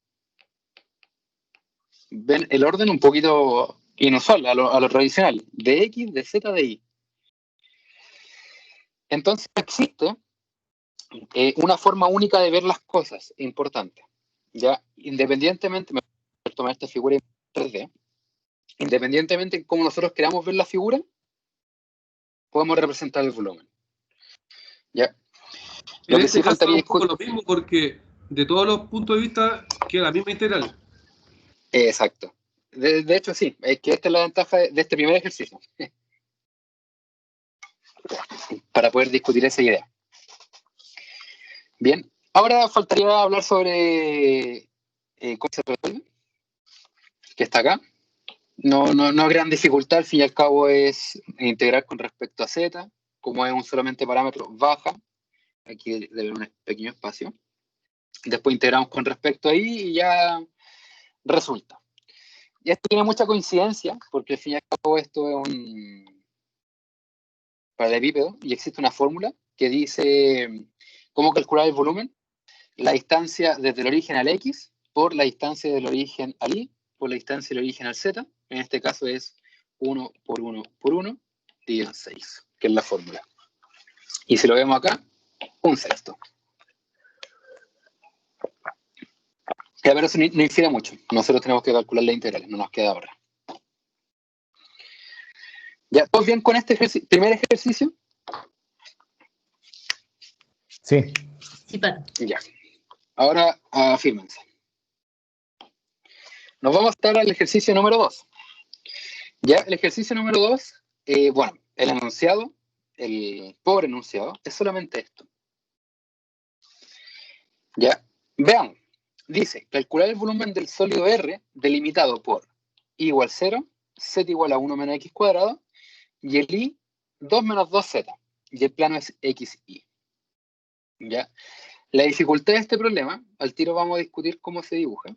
Ven el orden un poquito inusual a lo tradicional, de x, de z, de y. Entonces existe una forma única de ver las cosas importante. Ya, independientemente, me voy a tomar esta figura en 3D, independientemente de cómo nosotros queramos ver la figura, podemos representar el volumen. ¿Ya? En este caso es un poco lo mismo porque de todos los puntos de vista queda la misma integral. Exacto. De hecho, sí, es que esta es la ventaja de este primer ejercicio. Para poder discutir esa idea. Bien, ahora faltaría hablar sobre cómo se resuelve, que está acá. No es gran dificultad, al fin y al cabo es integrar con respecto a z, como es un solamente parámetro, baja, aquí debe haber un pequeño espacio, después integramos con respecto a y y ya resulta. Y esto tiene mucha coincidencia, porque al fin y al cabo esto es un paralelepípedo y existe una fórmula que dice cómo calcular el volumen, la distancia desde el origen al x por la distancia del origen al y por la distancia del origen al z. En este caso es 1 por 1 por 1 dividido en 6, que es la fórmula. Y si lo vemos acá, un sexto. Ya, pero eso no infiere mucho. Nosotros tenemos que calcular las integrales, no nos queda ahora. ¿Ya? ¿Todos bien con este primer ejercicio? Sí. Sí, Pato. Ya. Ahora, afírmense. Nos vamos a estar al ejercicio número 2. Ya, el ejercicio número 2, bueno, el enunciado, el pobre enunciado, es solamente esto. Ya, veamos. Dice, calcular el volumen del sólido R delimitado por I igual 0, Z igual a 1 menos X cuadrado, y el I 2 menos 2Z, y el plano es XY. ¿Ya? La dificultad de este problema, al tiro vamos a discutir cómo se dibuja.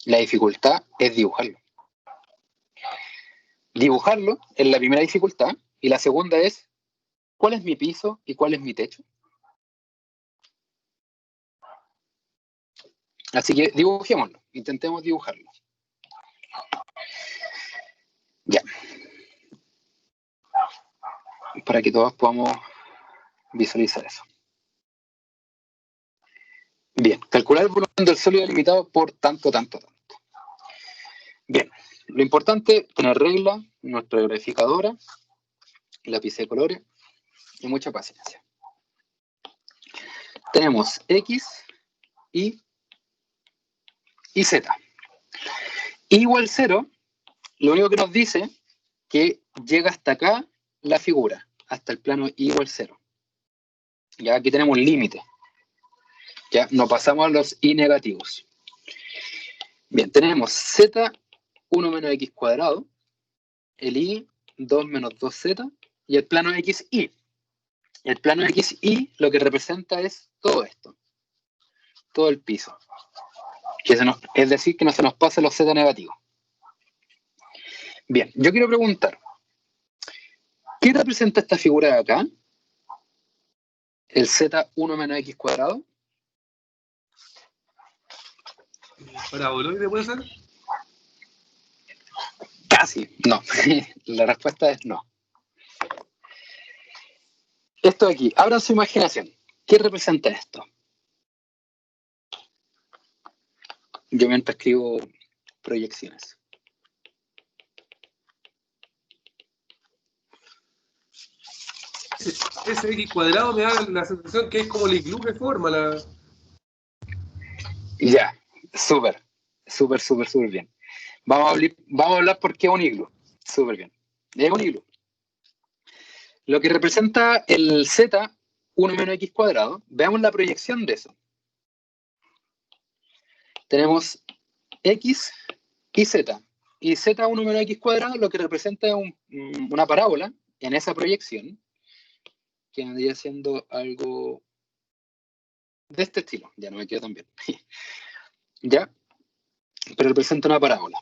La dificultad es dibujarlo. Dibujarlo es la primera dificultad, y la segunda es, ¿cuál es mi piso y cuál es mi techo? Así que dibujémoslo, intentemos dibujarlo. Ya. Para que todos podamos visualizar eso. Bien, calcular el volumen del sólido limitado por tanto. Bien, lo importante es tener regla, nuestra graficadora, lápiz de colores y mucha paciencia. Tenemos X, Y y Z. Y igual 0, lo único que nos dice que llega hasta acá la figura, hasta el plano Y igual 0. Ya aquí tenemos un límite. Ya no pasamos a los Y negativos. Bien, tenemos Z 1 menos X cuadrado, el Y 2 menos 2Z y el plano XY. El plano XY lo que representa es todo esto, todo el piso. Es decir, que no se nos pase los Z negativos. Bien, yo quiero preguntar, ¿qué representa esta figura de acá? El Z 1 menos X cuadrado. ¿Paraboloide puede ser? Casi, no. La respuesta es no. Esto de aquí, abran su imaginación. ¿Qué representa esto? Yo mientras escribo proyecciones. Ese X cuadrado me da la sensación que es como el iglú que forma la... Ya, súper bien. Vamos a hablar por qué es un iglú. Súper bien. Es un iglú. Lo que representa el Z, 1 menos X cuadrado, veamos la proyección de eso. Tenemos X y Z. Y Z 1 menos X cuadrado lo que representa es una parábola en esa proyección, que vendría siendo algo de este estilo. Ya no me quedo tan bien. ¿Ya? Pero representa una parábola.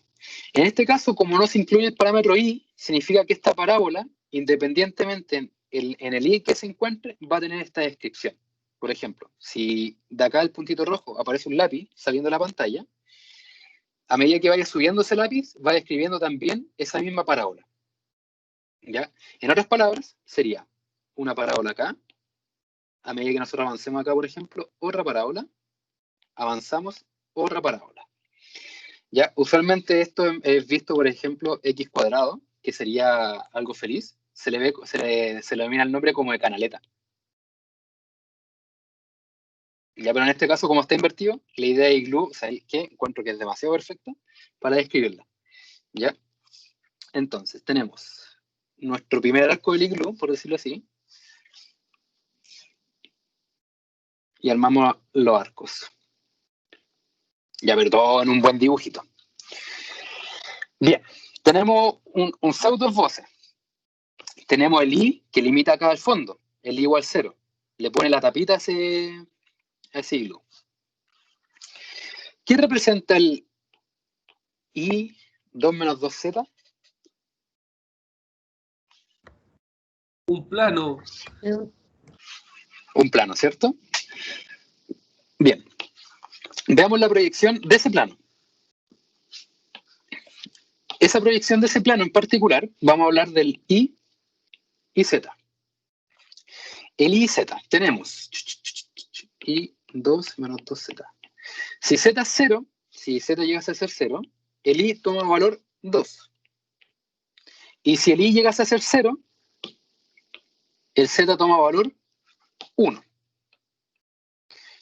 En este caso, como no se incluye el parámetro Y, significa que esta parábola, independientemente en el Y que se encuentre, va a tener esta descripción. Por ejemplo, si de acá el puntito rojo aparece un lápiz saliendo de la pantalla, a medida que vaya subiendo ese lápiz, va describiendo también esa misma parábola. ¿Ya? En otras palabras, sería una parábola acá, a medida que nosotros avancemos acá, por ejemplo, otra parábola, avanzamos, otra parábola. ¿Ya? Usualmente esto es visto, por ejemplo, X cuadrado, que sería algo feliz, se le denomina el nombre como de canaleta. Ya, pero en este caso, como está invertido, la idea de iglú, o sea, que encuentro que es demasiado perfecta para describirla. ¿Ya? Entonces, tenemos nuestro primer arco del iglú, por decirlo así, y armamos los arcos. Ya, perdón, un buen dibujito. Bien, tenemos un pseudo esboce. Tenemos el I que limita acá al fondo, el I igual 0. Le pone la tapita a ese iglú. ¿Qué representa el I 2 menos 2Z? Un plano. Un plano, ¿cierto? Bien. Veamos la proyección de ese plano. Esa proyección de ese plano en particular, vamos a hablar del I y Z. El I y Z, tenemos y 2 menos 2z. Si z es 0, si z llegase a ser 0, el i toma valor 2. Y si el i llegase a ser 0, el z toma valor 1.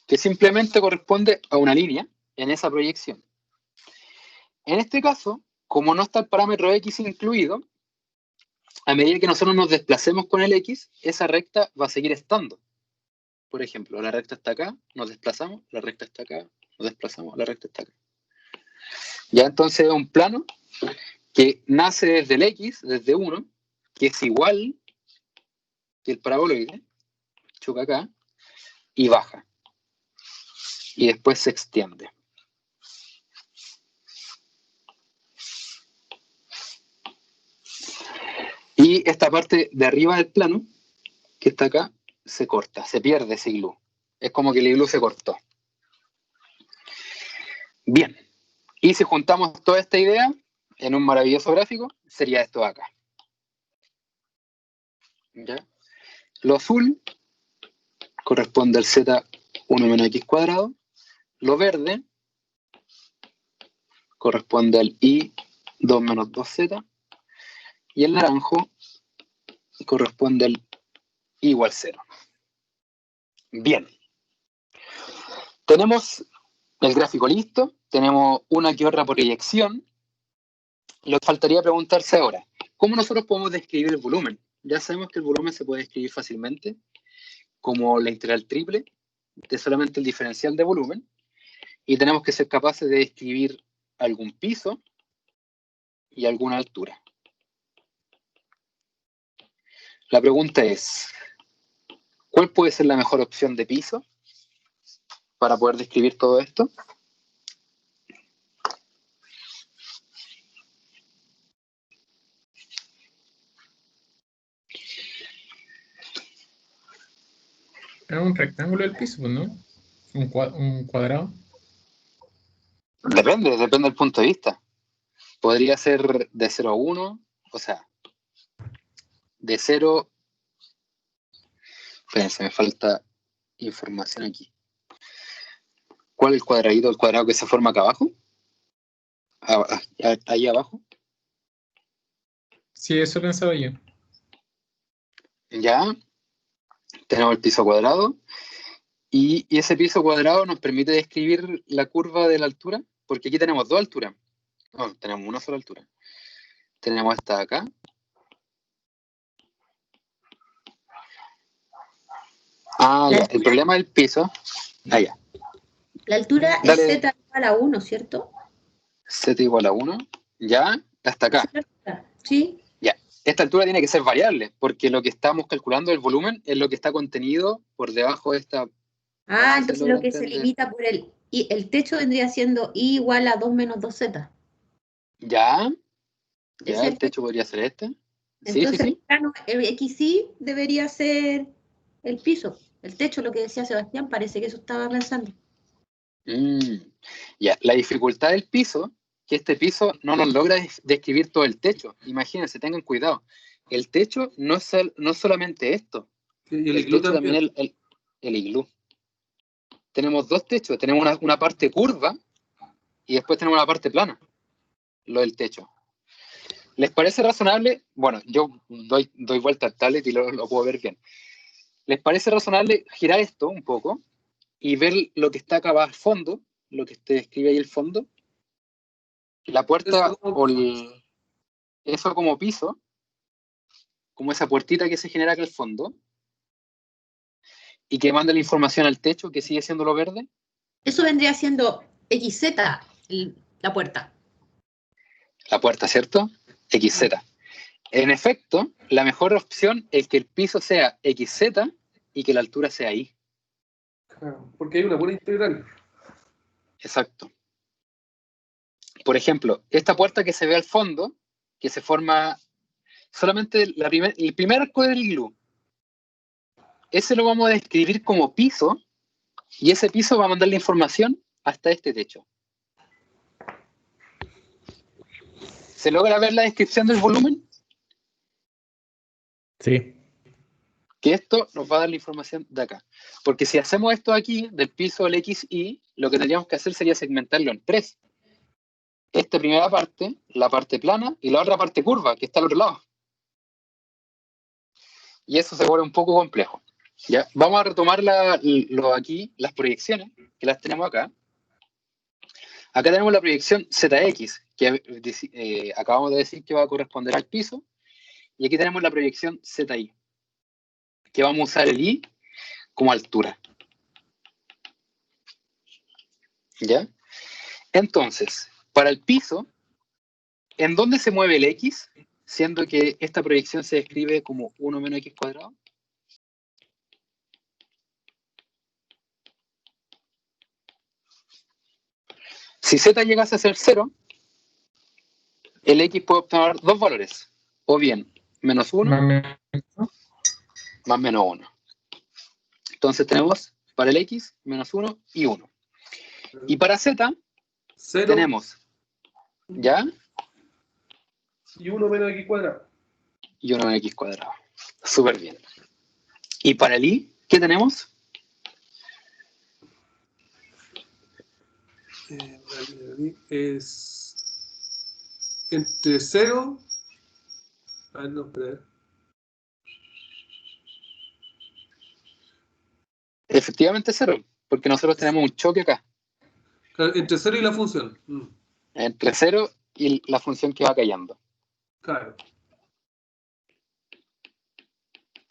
Que simplemente corresponde a una línea en esa proyección. En este caso, como no está el parámetro x incluido, a medida que nosotros nos desplacemos con el x, esa recta va a seguir estando. Por ejemplo, la recta está acá, nos desplazamos, la recta está acá, nos desplazamos, la recta está acá. Ya entonces es un plano que nace desde el x, desde 1, que es igual que el paraboloide, choca acá, y baja. Y después se extiende. Y esta parte de arriba del plano, que está acá, se corta, se pierde ese iglú. Es como que el iglú se cortó. Bien. Y si juntamos toda esta idea en un maravilloso gráfico, sería esto de acá. ¿Ya? Lo azul corresponde al z1 menos x cuadrado. Lo verde corresponde al i2 menos 2z. Y el naranjo corresponde al i igual 0. Bien. Tenemos el gráfico listo. Tenemos una que otra proyección. Lo que faltaría preguntarse ahora, ¿cómo nosotros podemos describir el volumen? Ya sabemos que el volumen se puede describir fácilmente como la integral triple de solamente el diferencial de volumen, y tenemos que ser capaces de describir algún piso y alguna altura. La pregunta es, ¿cuál puede ser la mejor opción de piso para poder describir todo esto? Es un rectángulo el piso, ¿no? Un cuadrado. Depende del punto de vista. Podría ser de 0 a 1, o sea, de 0... Espérense, me falta información aquí. ¿Cuál es el cuadradito? ¿El cuadrado que se forma acá abajo? Ahí abajo. Sí, eso pensaba yo. Ya. Tenemos el piso cuadrado. Y ese piso cuadrado nos permite describir la curva de la altura. Porque aquí tenemos dos alturas. No, tenemos una sola altura. Tenemos esta de acá. Ya. El problema del piso. Ya. La altura Dale. es z igual a 1, ¿cierto? Z igual a 1. Ya. Hasta acá. Sí. Ya. Esta altura tiene que ser variable. Porque lo que estamos calculando del volumen es lo que está contenido por debajo de esta. Entonces lo que se limita por el techo vendría siendo i igual a 2 menos 2z. Ya. ¿Es Ya, el cierto? techo podría ser este. Entonces, Sí. el plano XY debería ser el piso. El techo, lo que decía Sebastián, parece que eso estaba pensando. Ya, la dificultad del piso, que este piso no nos logra describir todo el techo. Imagínense, tengan cuidado. El techo no es solamente esto. Y el El iglú techo también es el iglú. Tenemos dos techos. Tenemos una parte curva y después tenemos una parte plana. Lo del techo. ¿Les parece razonable? Bueno, yo doy vuelta al tablet y lo puedo ver bien. ¿Les parece razonable girar esto un poco y ver lo que está acá abajo al fondo, lo que te describe ahí el fondo? La puerta eso como piso, como esa puertita que se genera acá al fondo y que manda la información al techo, que sigue siendo lo verde. Eso vendría siendo XZ, la puerta. La puerta, ¿cierto? XZ. En efecto, la mejor opción es que el piso sea XZ y que la altura sea Y. Claro, porque hay una buena integral. Exacto. Por ejemplo, esta puerta que se ve al fondo, que se forma solamente el primer arco del iglú, ese lo vamos a describir como piso y ese piso va a mandar la información hasta este techo. ¿Se logra ver la descripción del volumen? Sí. que esto nos va a dar la información de acá. Porque si hacemos esto aquí, del piso del XY, lo que tendríamos que hacer sería segmentarlo en 3. Esta primera parte, la parte plana, y la otra parte curva, que está al otro lado. Y eso se vuelve un poco complejo. ¿Ya? Vamos a retomar aquí las proyecciones, que las tenemos acá. Acá tenemos la proyección ZX, que acabamos de decir que va a corresponder al piso. Y aquí tenemos la proyección ZY, que vamos a usar el Y como altura. ¿Ya? Entonces, para el piso, ¿en dónde se mueve el X? Siendo que esta proyección se describe como 1 menos X cuadrado. Si Z llegase a ser 0, el X puede obtener dos valores. O bien, menos 1, más menos 1. Entonces tenemos para el X, menos 1 y 1. Y para Z, 0 tenemos, ¿ya? y 1 menos X cuadrado. Y 1 menos X cuadrado. Súper bien. Y para el Y, ¿qué tenemos? Es entre 0. No, espera. Efectivamente 0, porque nosotros tenemos un choque acá. Entre 0 y la función. Entre 0 y la función que va callando. Claro.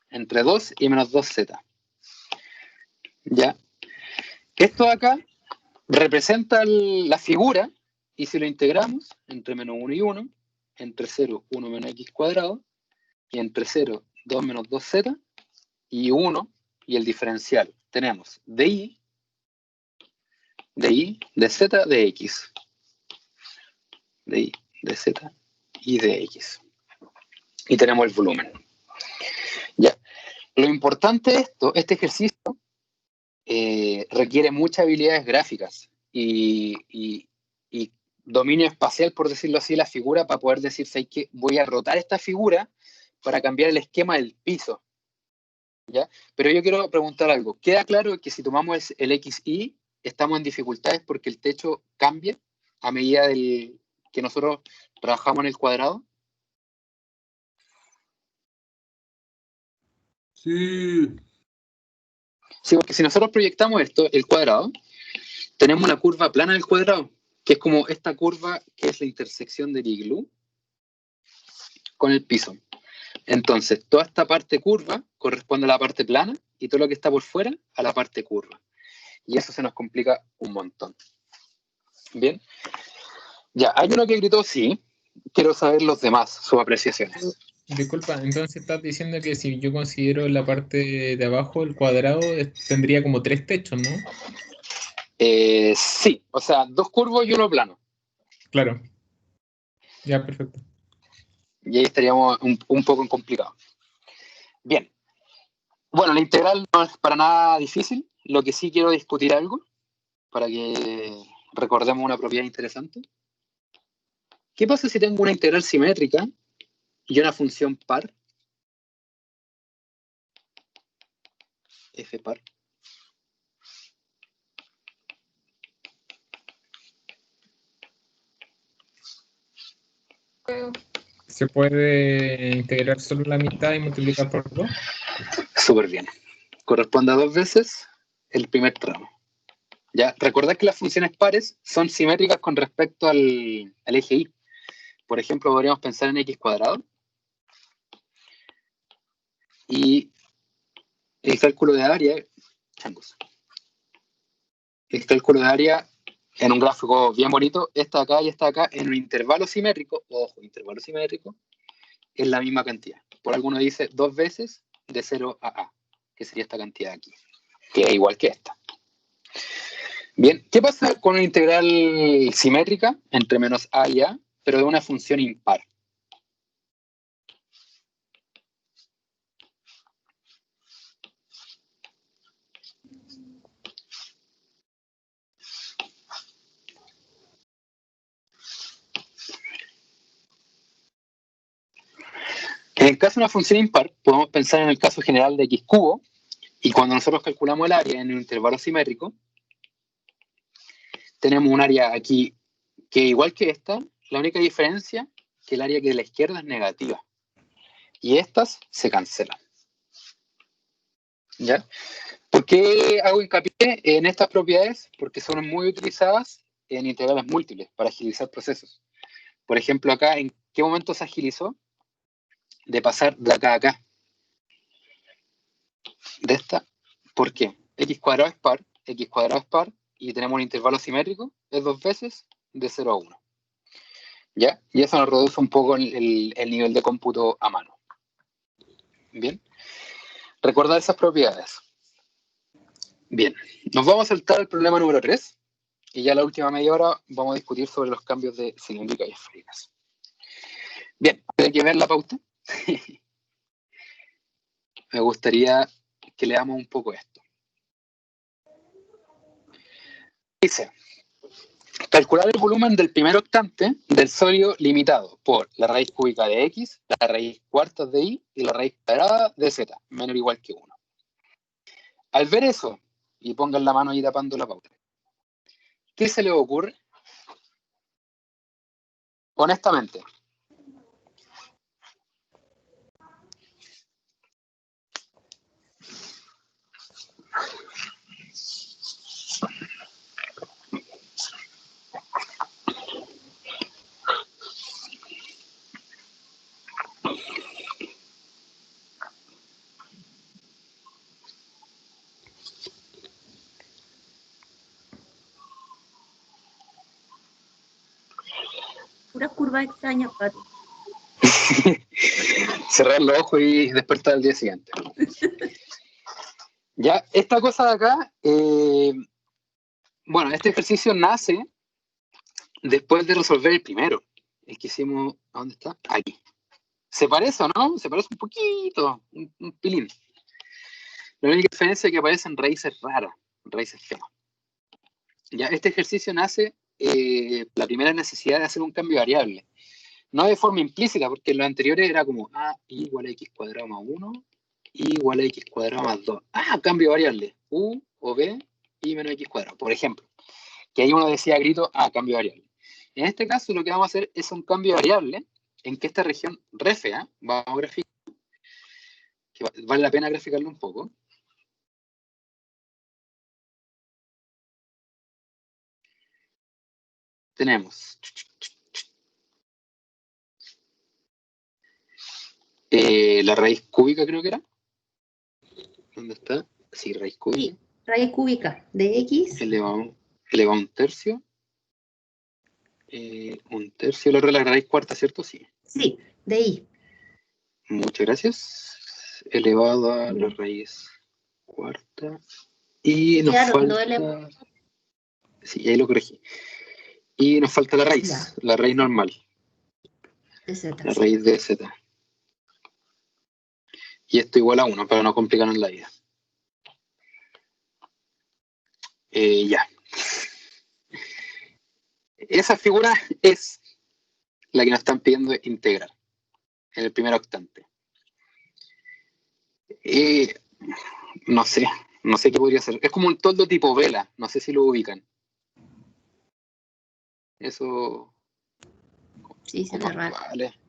Entre 2 y menos 2z. ¿Ya? Esto de acá representa la figura, y si lo integramos, entre menos 1 y 1, entre 0, 1 menos x cuadrado, y entre 0, 2 menos 2z, y 1, y el diferencial, tenemos de y, de z, de x. De y, de z y de x. Y tenemos el volumen. Ya. Lo importante de este ejercicio, requiere muchas habilidades gráficas y dominio espacial, por decirlo así, la figura, para poder decir, que voy a rotar esta figura para cambiar el esquema del piso. ¿Ya? Pero yo quiero preguntar algo. ¿Queda claro que si tomamos el XY, estamos en dificultades porque el techo cambia a medida que nosotros trabajamos en el cuadrado? Sí. Sí, porque si nosotros proyectamos esto, el cuadrado, tenemos una curva plana del cuadrado, que es como esta curva que es la intersección del iglú con el piso. Entonces, toda esta parte curva corresponde a la parte plana y todo lo que está por fuera a la parte curva. Y eso se nos complica un montón. Bien. Ya, hay uno que gritó sí. Quiero saber los demás, sus apreciaciones. Disculpa, entonces estás diciendo que si yo considero la parte de abajo, el cuadrado, tendría como 3 techos, ¿no? Sí, o sea, 2 curvos y 1 plano. Claro. Ya, perfecto. Y ahí estaríamos un poco complicado. Bien. Bueno, la integral no es para nada difícil. Lo que sí quiero discutir algo, para que recordemos una propiedad interesante. ¿Qué pasa si tengo una integral simétrica y una función par? F par. ¿Se puede integrar solo la mitad y multiplicar por 2? Súper bien. Corresponde a 2 veces el primer tramo. ¿Ya? Recordad que las funciones pares son simétricas con respecto al eje Y. Por ejemplo, podríamos pensar en x cuadrado. Y el cálculo de área, en un gráfico bien bonito, esta acá y esta acá, en un intervalo simétrico, ojo, intervalo simétrico, es la misma cantidad. Por alguno dice 2 veces de 0 a A, que sería esta cantidad aquí, que es igual que esta. Bien, ¿qué pasa con una integral simétrica entre menos A y A, pero de una función impar? En el caso de una función impar, podemos pensar en el caso general de x cubo, y cuando nosotros calculamos el área en un intervalo simétrico, tenemos un área aquí que igual que esta, la única diferencia es que el área que de la izquierda es negativa. Y estas se cancelan. ¿Ya? ¿Por qué hago hincapié en estas propiedades? Porque son muy utilizadas en integrales múltiples para agilizar procesos. Por ejemplo, acá, ¿en qué momento se agilizó? De pasar de acá a acá. De esta. ¿Por qué? X cuadrado es par, y tenemos un intervalo simétrico, es 2 veces de 0 a 1. ¿Ya? Y eso nos reduce un poco el nivel de cómputo a mano. Bien. Recordar esas propiedades. Bien. Nos vamos a saltar al problema número 3. Y ya la última media hora vamos a discutir sobre los cambios de cilíndrica y esféricas. Bien, hay que ver la pauta. Me gustaría que leamos un poco esto. Dice, calcular el volumen del primer octante del sólido limitado por la raíz cúbica de x, la raíz cuarta de y la raíz cuadrada de z, menor o igual que 1. Al ver eso, y pongan la mano ahí tapando la pauta, ¿qué se le ocurre? Honestamente. Puras curvas extrañas, Pato. Cerrar los ojos y despertar al día siguiente. Ya, esta cosa de acá, bueno, este ejercicio nace después de resolver el primero. El que hicimos, ¿a dónde está? Aquí. ¿Se parece o no? Se parece un poquito, un pilín. La única diferencia es que aparecen raíces raras, raíces feas. Ya, este ejercicio nace la primera necesidad de hacer un cambio variable. No de forma implícita, porque en los anteriores era como a igual a x cuadrado más 1, igual a x cuadrado más 2. Cambio variable. U o b y menos x cuadrado, por ejemplo. Que ahí uno decía a grito, cambio variable. En este caso lo que vamos a hacer es un cambio variable en que esta región re fea, vamos a graficar, que vale la pena graficarlo un poco. Tenemos la raíz cúbica, creo que era. ¿Dónde está? Sí, raíz cúbica. Sí, raíz cúbica de x. Elevado un tercio. Un tercio, la raíz cuarta, ¿cierto? Sí. Sí, de y. Muchas gracias. Elevado a la raíz cuarta. Y nos Claro, falta... Sí, ahí lo corregí. Y nos falta la raíz, Ya. la raíz normal. De z. La raíz de z. Y esto igual a 1, para no complicarnos la vida. Ya. Esa figura es la que nos están pidiendo integrar en el primer octante. No sé qué podría ser. Es como un toldo tipo vela, no sé si lo ubican. Eso... Sí, se ve raro. Vale.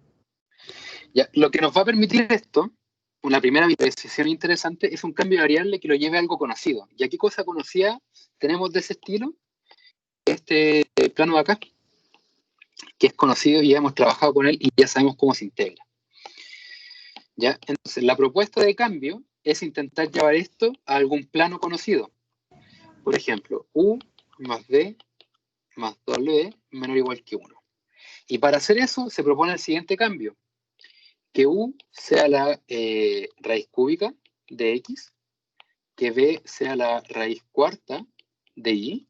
Ya, lo que nos va a permitir esto, una primera visualización interesante, es un cambio de variable que lo lleve a algo conocido. ¿Y aquí cosa conocida tenemos de ese estilo? Este plano de acá, que es conocido y ya hemos trabajado con él y ya sabemos cómo se integra. ¿Ya? Entonces, la propuesta de cambio es intentar llevar esto a algún plano conocido. Por ejemplo, U más D más W menor o igual que 1. Y para hacer eso se propone el siguiente cambio. Que U sea la raíz cúbica de X, que B sea la raíz cuarta de Y,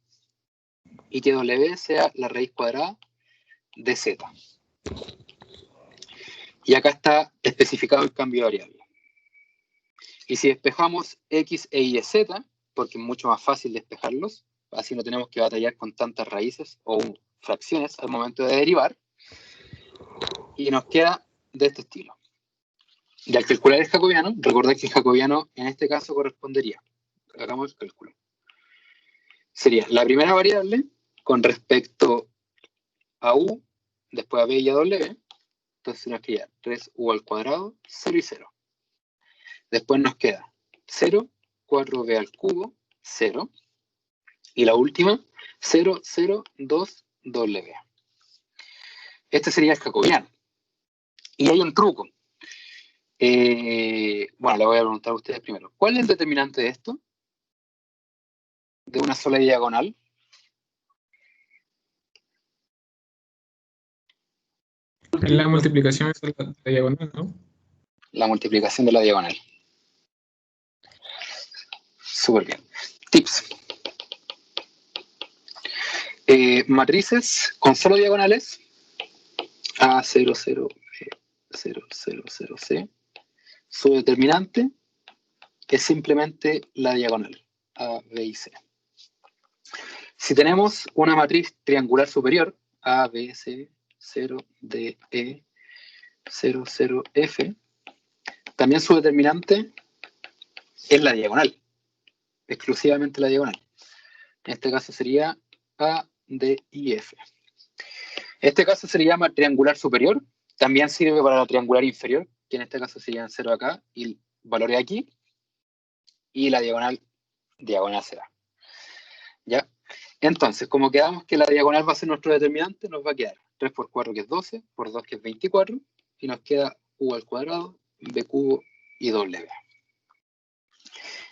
y que W sea la raíz cuadrada de Z. Y acá está especificado el cambio variable. Y si despejamos X e Y Z, porque es mucho más fácil despejarlos, así no tenemos que batallar con tantas raíces o fracciones al momento de derivar, y nos queda de este estilo. Y al calcular el jacobiano, recordad que el jacobiano en este caso correspondería, hagamos el cálculo, sería la primera variable con respecto a u, después a b y a w, entonces nos queda 3u al cuadrado, 0 y 0. Después nos queda 0, 4b al cubo, 0, y la última, 0, 0, 2, w. Este sería el jacobiano. Y hay un truco. Bueno, le voy a preguntar a ustedes primero. ¿Cuál es el determinante de esto? De una sola diagonal. Es la multiplicación de la diagonal, ¿no? La multiplicación de la diagonal. Súper bien. Tips. Matrices con solo diagonales. A, 0, 0, B, 0, 0, 0, C. Su determinante es simplemente la diagonal. A, B y C. Si tenemos una matriz triangular superior, A, B, C, 0, D, E, 0, 0, F, también su determinante es la diagonal, exclusivamente la diagonal. En este caso sería A, D y F. Este caso se le llama triangular superior, también sirve para la triangular inferior, que en este caso serían 0 acá y el valor es aquí, y la diagonal será. ¿Ya? Entonces, como quedamos que la diagonal va a ser nuestro determinante, nos va a quedar 3 por 4 que es 12, por 2 que es 24, y nos queda u al cuadrado, b cubo y w.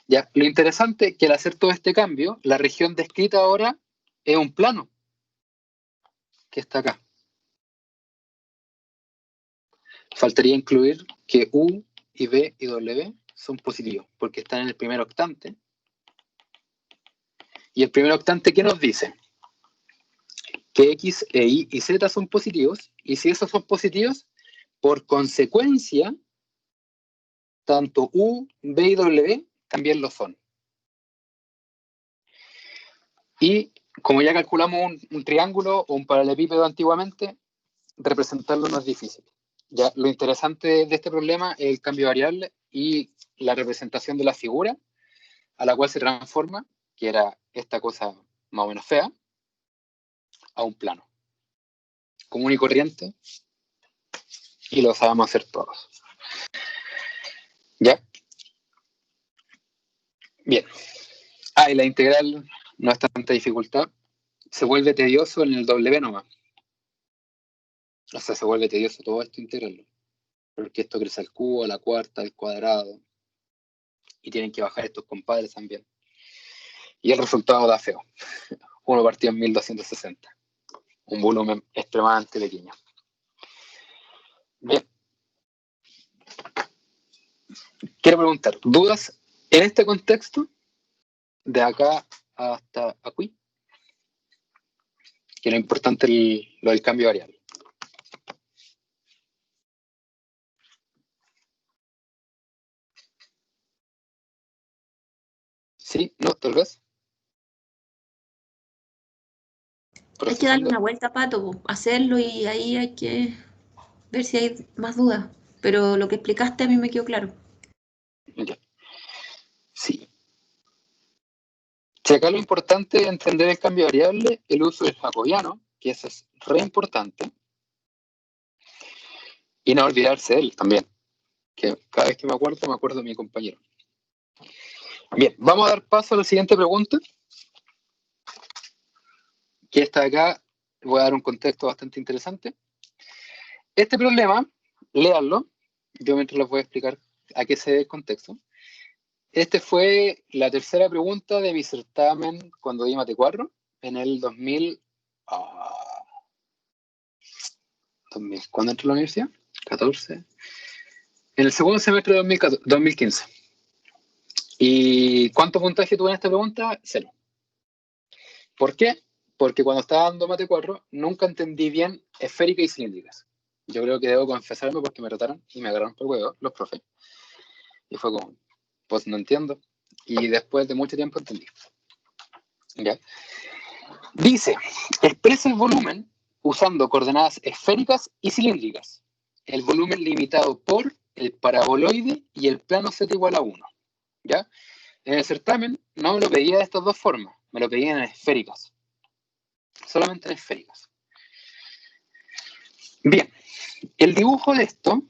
Ya, lo interesante es que al hacer todo este cambio, la región descrita ahora es un plano, que está acá. Faltaría incluir que u y b y w son positivos, porque están en el primer octante. Y el primer octante, ¿qué nos dice? Que x, e, y y z son positivos, y si esos son positivos, por consecuencia, tanto u, b y w también lo son. Y como ya calculamos un triángulo o un paralelepípedo antiguamente, representarlo no es difícil. Ya, lo interesante de este problema es el cambio de variable y la representación de la figura a la cual se transforma, que era esta cosa más o menos fea, a un plano común y corriente, y lo sabemos hacer todos. ¿Ya? Bien. Y la integral no es tanta dificultad. Se vuelve tedioso en el W nomás. O sea, se vuelve tedioso todo esto integrarlo. Porque esto crece al cubo, a la cuarta, al cuadrado. Y tienen que bajar estos compadres también. Y el resultado da feo. 1 partido en 1260. Un volumen extremadamente pequeño. Bien. Quiero preguntar, ¿dudas en este contexto? De acá hasta aquí. Que lo importante es lo del cambio variable. ¿Sí? ¿No? ¿Tal vez? Hay que darle una vuelta, Pato, hacerlo y ahí hay que ver si hay más dudas. Pero lo que explicaste a mí me quedó claro. Ya. Sí. Si acá lo importante es entender el cambio variable, el uso del jacobiano, que eso es re importante, y no olvidarse de él también, que cada vez que me acuerdo de mi compañero. Bien, vamos a dar paso a la siguiente pregunta, que está acá, voy a dar un contexto bastante interesante. Este problema, léanlo, yo mientras les voy a explicar a qué se debe el contexto. Este fue la tercera pregunta de mi certamen cuando di Mate 4, en el 2000... ¿Cuándo entré a la universidad? 14. En el segundo semestre de 2015. ¿Y cuánto puntaje tuve en esta pregunta? 0. ¿Por qué? Porque cuando estaba dando Mate 4 nunca entendí bien esféricas y cilíndricas. Yo creo que debo confesarme porque me rotaron y me agarraron por huevo los profes. Y fue como, pues no entiendo. Y después de mucho tiempo entendí. ¿Ya? Dice, expresa el volumen usando coordenadas esféricas y cilíndricas. El volumen limitado por el paraboloide y el plano z igual a 1. ¿Ya? En el certamen no me lo pedía de estas dos formas, me lo pedían en esféricas. Solamente en esféricas. Bien, el dibujo de esto,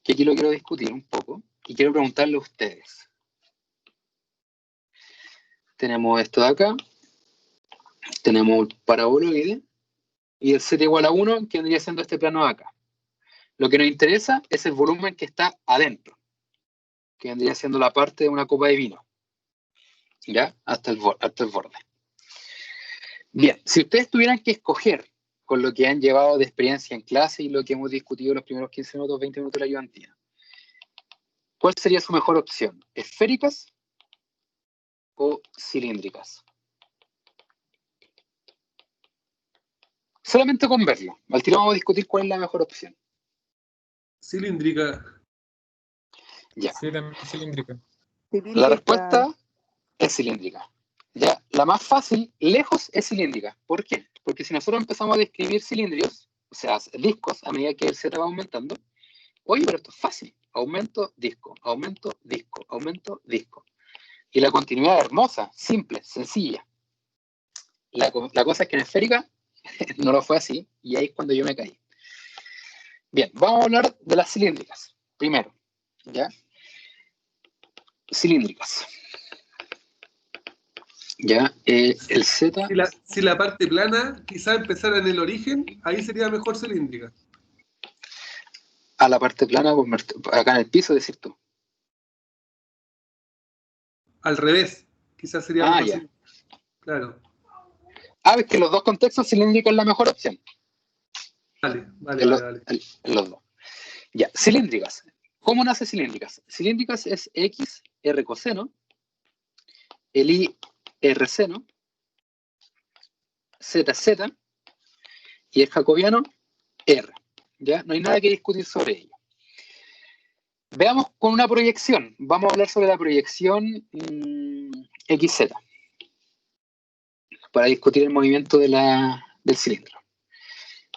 que aquí lo quiero discutir un poco, y quiero preguntarle a ustedes. Tenemos esto de acá, tenemos el paraboloide, y el z igual a 1, que vendría siendo este plano de acá. Lo que nos interesa es el volumen que está adentro, que vendría siendo la parte de una copa de vino, ¿ya? Hasta el borde. Bien, si ustedes tuvieran que escoger con lo que han llevado de experiencia en clase y lo que hemos discutido los primeros 15 minutos, 20 minutos de la ayudantina, ¿cuál sería su mejor opción? ¿Esféricas o cilíndricas? Solamente con verlo. Al tiro vamos a discutir cuál es la mejor opción. Cilíndrica. Ya. Sí, también cilíndrica. La respuesta es cilíndrica. Ya, la más fácil, lejos, es cilíndrica. ¿Por qué? Porque si nosotros empezamos a describir cilindrios, o sea, discos, a medida que el Z va aumentando, oye, pero esto es fácil. Aumento, disco, aumento, disco, aumento, disco. Y la continuidad es hermosa, simple, sencilla. La cosa es que en esférica no lo fue así, y ahí es cuando yo me caí. Bien, vamos a hablar de las cilíndricas. Primero, ¿ya? Cilíndricas. Ya, el Z... Si la parte plana quizá empezara en el origen, ahí sería mejor cilíndrica. A la parte plana, pues, acá en el piso, decir tú. Al revés, quizás sería mejor ya. cilíndrica. Claro. Es que los dos contextos cilíndrica es la mejor opción. Vale. En los dos. Ya, cilíndricas. ¿Cómo nace cilíndricas? Cilíndricas es X, R coseno, el Y, R seno, Z, Z, y el jacobiano, R. ¿Ya? No hay nada que discutir sobre ello. Veamos con una proyección. Vamos a hablar sobre la proyección XZ para discutir el movimiento del cilindro.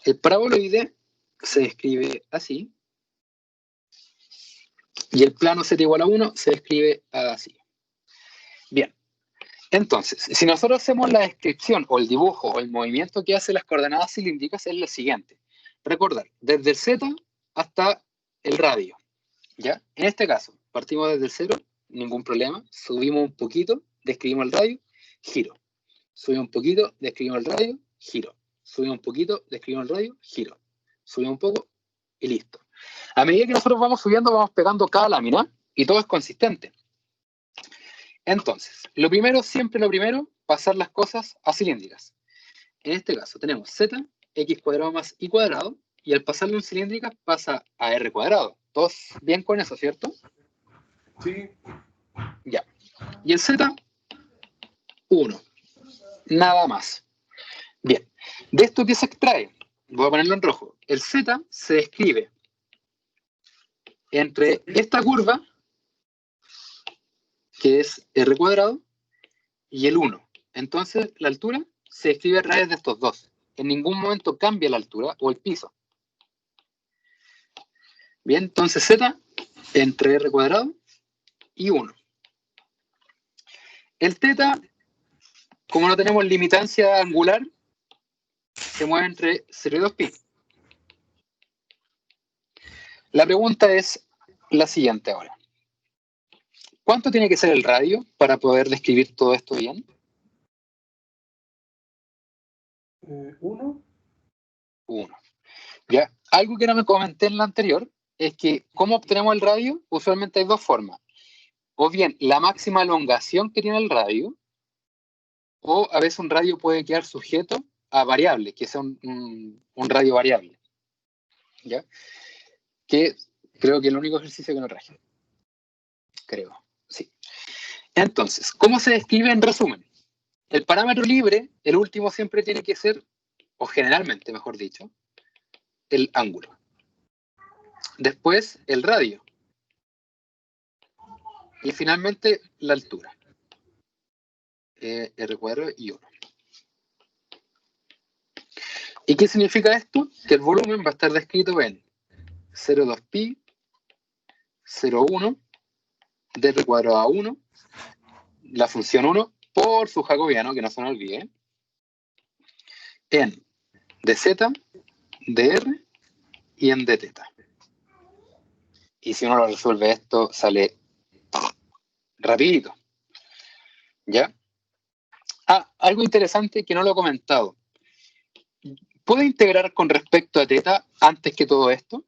El paraboloide se describe así y el plano Z igual a 1 se describe así. Bien, entonces, si nosotros hacemos la descripción o el dibujo o el movimiento que hace las coordenadas cilíndricas es lo siguiente. Recordar, desde el Z hasta el radio. ¿Ya? En este caso, partimos desde el 0, ningún problema, subimos un poquito, describimos el radio, giro. Subimos un poquito, describimos el radio, giro. Subimos un poquito, describimos el radio, giro. Subimos un poco y listo. A medida que nosotros vamos subiendo, vamos pegando cada lámina y todo es consistente. Entonces, siempre lo primero, pasar las cosas a cilíndricas. En este caso tenemos Z, X cuadrado más Y cuadrado, y al pasarlo en cilíndricas pasa a R cuadrado. ¿Todos bien con eso, cierto? Sí. Ya. Y el Z, 1. Nada más. Bien. ¿De esto qué se extrae? Voy a ponerlo en rojo. El Z se describe entre esta curva, que es R cuadrado, y el 1. Entonces, la altura se describe a través de estos dos. En ningún momento cambia la altura o el piso. Bien, entonces Z entre R cuadrado y 1. El teta, como no tenemos limitancia angular, se mueve entre 0 y 2pi. La pregunta es la siguiente ahora. ¿Cuánto tiene que ser el radio para poder describir todo esto bien? 1. ¿Ya? Algo que no me comenté en la anterior es que ¿cómo obtenemos el radio? Usualmente hay dos formas. O bien la máxima elongación que tiene el radio, o a veces un radio puede quedar sujeto a variables, que sea un radio variable. ¿Ya? Que creo que es el único ejercicio que no traje. Creo, sí. Entonces, ¿cómo se describe en resumen? El parámetro libre, el último siempre tiene que ser, o generalmente, mejor dicho, el ángulo. Después, el radio. Y finalmente, la altura. R cuadrado y 1. ¿Y qué significa esto? Que el volumen va a estar descrito en 0,2pi 0,1 de r cuadrado a 1, la función 1 por su jacobiano, que no se nos olvide, en dz, dr y en dθ. Y si uno lo resuelve esto, sale rapidito. ¿Ya? Algo interesante que no lo he comentado. ¿Puedo integrar con respecto a θ antes que todo esto?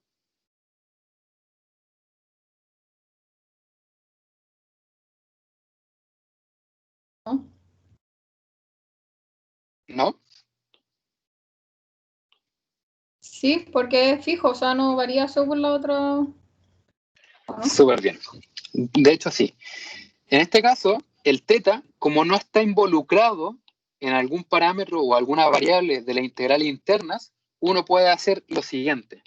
¿No? Sí, porque es fijo, o sea, no varía según la otra. ¿No? Súper bien. De hecho, sí. En este caso, el θ, como no está involucrado en algún parámetro o alguna variable de las integrales internas, uno puede hacer lo siguiente.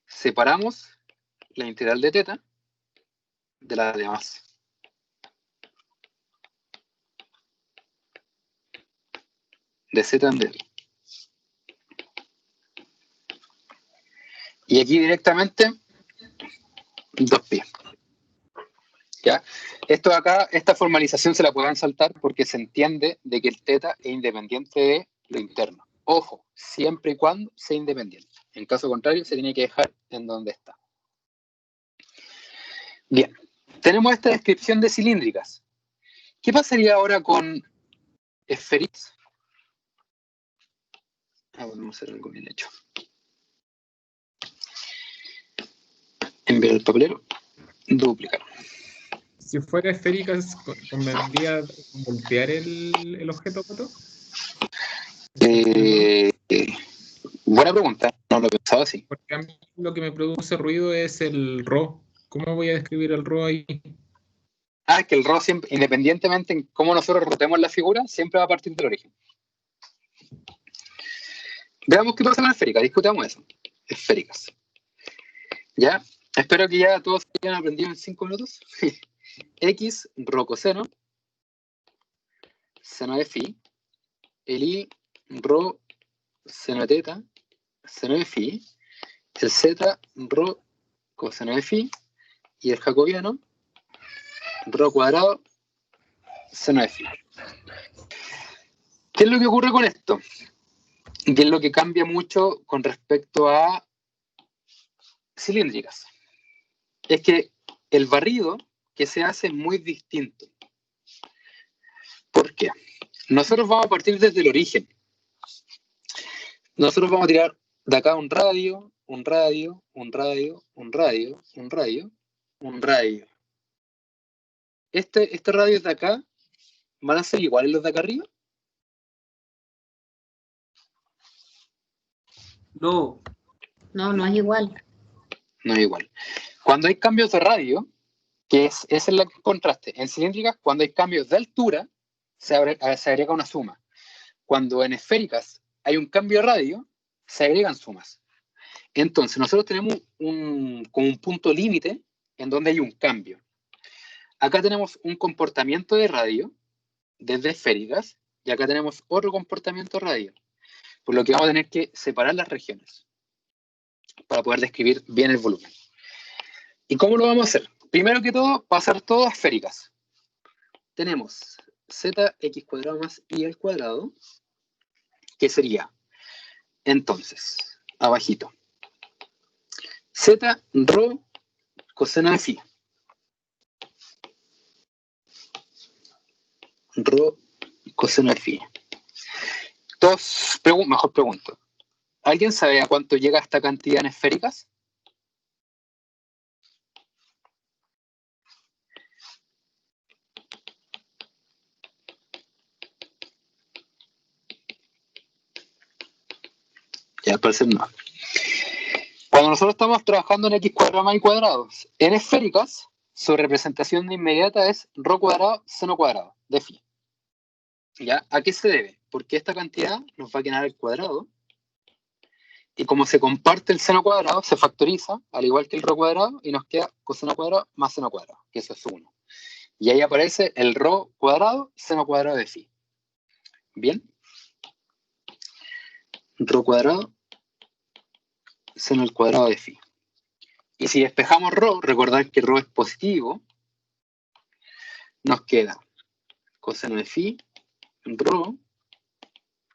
Separamos la integral de θ de las demás. De z en dr. Y aquí directamente 2pi. ¿Ya? Esto de acá, esta formalización se la pueden saltar porque se entiende de que el θ es independiente de lo interno. Ojo, siempre y cuando sea independiente. En caso contrario, se tiene que dejar en donde está. Bien, tenemos esta descripción de cilíndricas. ¿Qué pasaría ahora con esféricas? Vamos a hacer algo bien hecho. Enviar el papelero, duplicar. Si fuera esférica, ¿convendría voltear el objeto foto? Buena pregunta, no lo he pensado así. Porque a mí lo que me produce ruido es el RO. ¿Cómo voy a describir el RO ahí? Es que el RO, siempre, independientemente en cómo nosotros rotemos la figura, siempre va a partir del origen. Veamos qué pasa con esféricas, discutamos eso. Esféricas. ¿Ya? Espero que ya todos hayan aprendido en 5 minutos. X, rho coseno, seno de phi, el I, rho, seno de teta, seno de phi, el Z, rho, coseno de phi, y el jacobiano, rho cuadrado, seno de phi. ¿Qué es lo que ocurre con esto? ¿Qué es lo que cambia mucho con respecto a cilíndricas? Es que el barrido que se hace es muy distinto. ¿Por qué? Nosotros vamos a partir desde el origen. Nosotros vamos a tirar de acá un radio, un radio, un radio, un radio, un radio, un radio. Estos radios de acá van a ser iguales los de acá arriba. No. No, no es igual. No es igual. Cuando hay cambios de radio, que es el contraste, en cilíndricas, cuando hay cambios de altura, se agrega una suma. Cuando en esféricas hay un cambio de radio, se agregan sumas. Entonces, nosotros tenemos como un punto límite en donde hay un cambio. Acá tenemos un comportamiento de radio desde esféricas y acá tenemos otro comportamiento de radio. Por lo que vamos a tener que separar las regiones para poder describir bien el volumen. ¿Y cómo lo vamos a hacer? Primero que todo, pasar todo a esféricas. Tenemos zx cuadrado más y al cuadrado, que sería, entonces, abajito, z rho coseno de phi. Rho coseno de phi. Mejor pregunto. ¿Alguien sabe a cuánto llega esta cantidad en esféricas? Ya, al parecer no. Cuando nosotros estamos trabajando en x cuadrado más y cuadrados, en esféricas, su representación inmediata es rho cuadrado seno cuadrado de phi. ¿Ya? ¿A qué se debe? Porque esta cantidad nos va a quedar al cuadrado y como se comparte el seno cuadrado, se factoriza, al igual que el rho cuadrado, y nos queda coseno cuadrado más seno cuadrado, que eso es 1. Y ahí aparece el rho cuadrado seno cuadrado de phi. ¿Bien? Rho cuadrado seno al cuadrado de phi. Y si despejamos ρ, recordad que ρ es positivo, nos queda coseno de phi, ρ,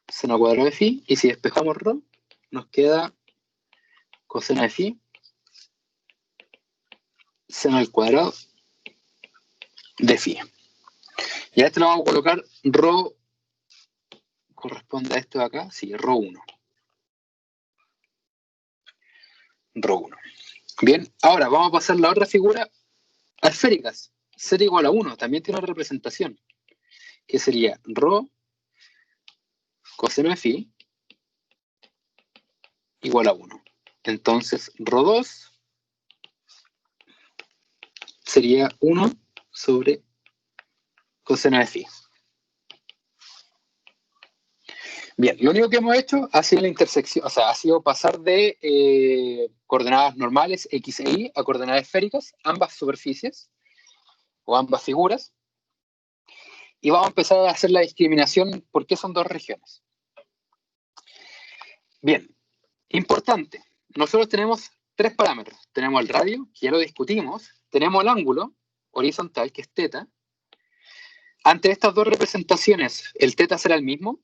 seno cuadrado de phi, y si despejamos ρ, nos queda coseno de phi, seno al cuadrado de phi. Y a esto le vamos a colocar ρ, corresponde a esto de acá, sí, ρ1. ρ1. Bien, ahora vamos a pasar la otra figura a esféricas. Z igual a 1, también tiene una representación, que sería ρ coseno de phi igual a 1. Entonces, ρ2 sería 1 sobre coseno de phi. Bien, lo único que hemos hecho ha sido la intersección, o sea, ha sido pasar de coordenadas normales, x e y, a coordenadas esféricas, ambas superficies, o ambas figuras, y vamos a empezar a hacer la discriminación porque son dos regiones. Bien, importante, nosotros tenemos tres parámetros. Tenemos el radio, que ya lo discutimos, tenemos el ángulo horizontal, que es θ. Ante estas dos representaciones, ¿el θ será el mismo?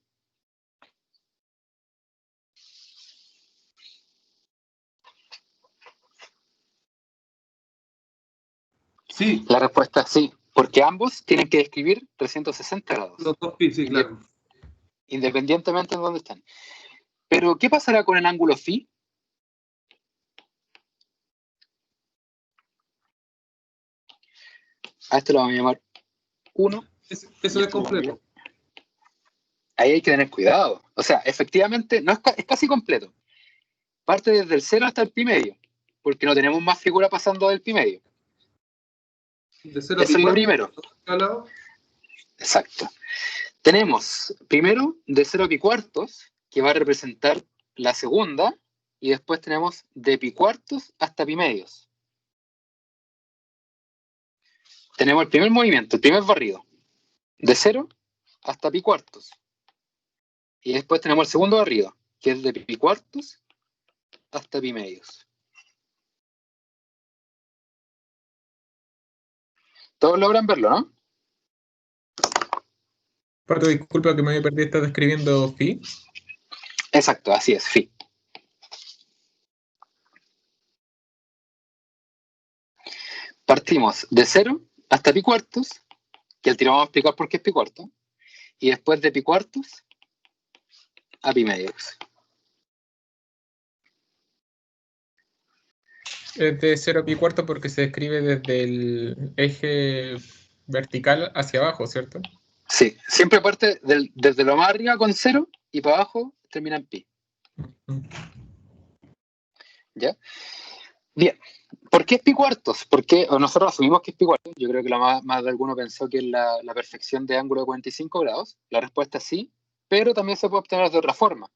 Sí, La respuesta es sí, porque ambos tienen que describir 360 grados. los dos pi, sí, claro. Independientemente de dónde están. Pero, ¿qué pasará con el ángulo phi? A esto lo vamos a llamar 1. Eso es completo. Ahí hay que tener cuidado. O sea, efectivamente, no es casi completo. Parte desde el 0 hasta el pi medio, porque no tenemos más figura pasando del pi medio. De 0 a Eso es lo primero. lado. Exacto. Tenemos primero de 0 a pi cuartos, que va a representar la segunda, y después tenemos de pi cuartos hasta pi medios. Tenemos el primer movimiento, el primer barrido, de 0 hasta pi cuartos. Y después tenemos el segundo barrido, que es de pi cuartos hasta pi medios. Todos logran verlo, ¿no? Pato, disculpa que me había perdido, estás describiendo phi. Exacto, así es, phi. Partimos de 0 hasta pi cuartos, que al tiro vamos a explicar por qué es pi cuarto, y después de pi cuartos a pi medios. Es de 0 a pi cuarto porque se describe desde el eje vertical hacia abajo, ¿cierto? Sí, siempre parte desde lo más arriba con 0 y para abajo termina en pi. ¿Ya? Bien. ¿Por qué es pi cuartos? Porque nosotros asumimos que es pi cuartos. Yo creo que más de alguno pensó que es la perfección de ángulo de 45 grados. La respuesta es sí, pero también se puede obtener de otra forma.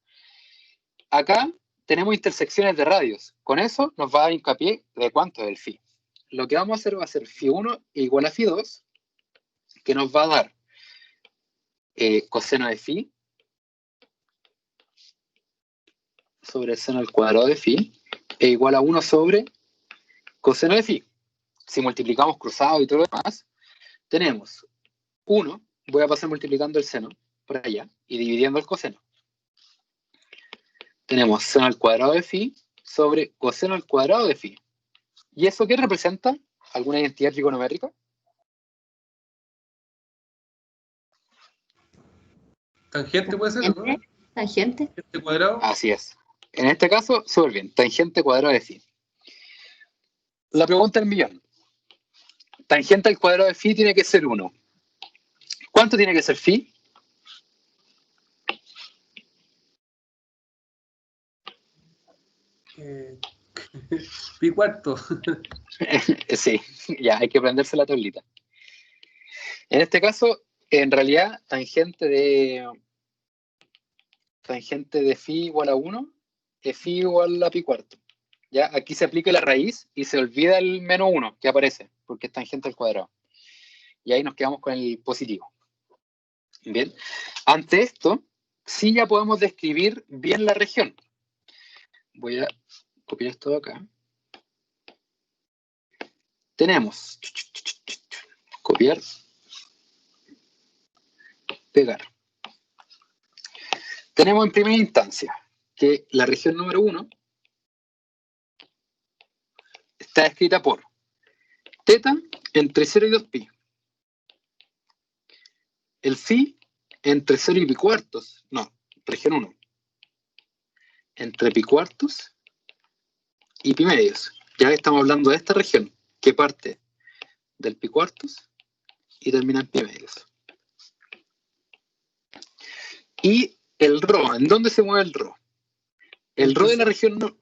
Acá tenemos intersecciones de radios. Con eso nos va a dar hincapié de cuánto es el phi. Lo que vamos a hacer va a ser phi 1 igual a phi 2, que nos va a dar coseno de phi sobre el seno al cuadrado de phi e igual a 1 sobre coseno de phi. Si multiplicamos cruzado y todo lo demás, tenemos 1, voy a pasar multiplicando el seno por allá y dividiendo el coseno. Tenemos seno al cuadrado de phi sobre coseno al cuadrado de phi. ¿Y eso qué representa? ¿Alguna identidad trigonométrica? Tangente puede ser, ¿no? Tangente. Tangente cuadrado. Así es. En este caso, súper bien. Tangente cuadrado de phi. La pregunta del millón. Tangente al cuadrado de phi tiene que ser 1. ¿Cuánto tiene que ser phi? Pi cuarto. Sí, ya, hay que aprenderse la tablita. En este caso, en realidad, tangente de phi igual a 1 es phi igual a pi cuarto. ¿Ya? Aquí se aplica la raíz y se olvida el menos 1 que aparece, porque es tangente al cuadrado. Y ahí nos quedamos con el positivo. Bien. Ante esto, sí ya podemos describir bien la región. Voy a copiar esto de acá. tenemos copiar, pegar. Tenemos en primera instancia que la región número 1 está escrita por teta entre 0 y 2pi. El phi entre 0 y pi cuartos. No, región 1. Entre pi cuartos y pi medios. Ya estamos hablando de esta región que parte del pi cuartos y termina en pi medios. Y el rho, ¿en dónde se mueve el rho? El rho de la región no.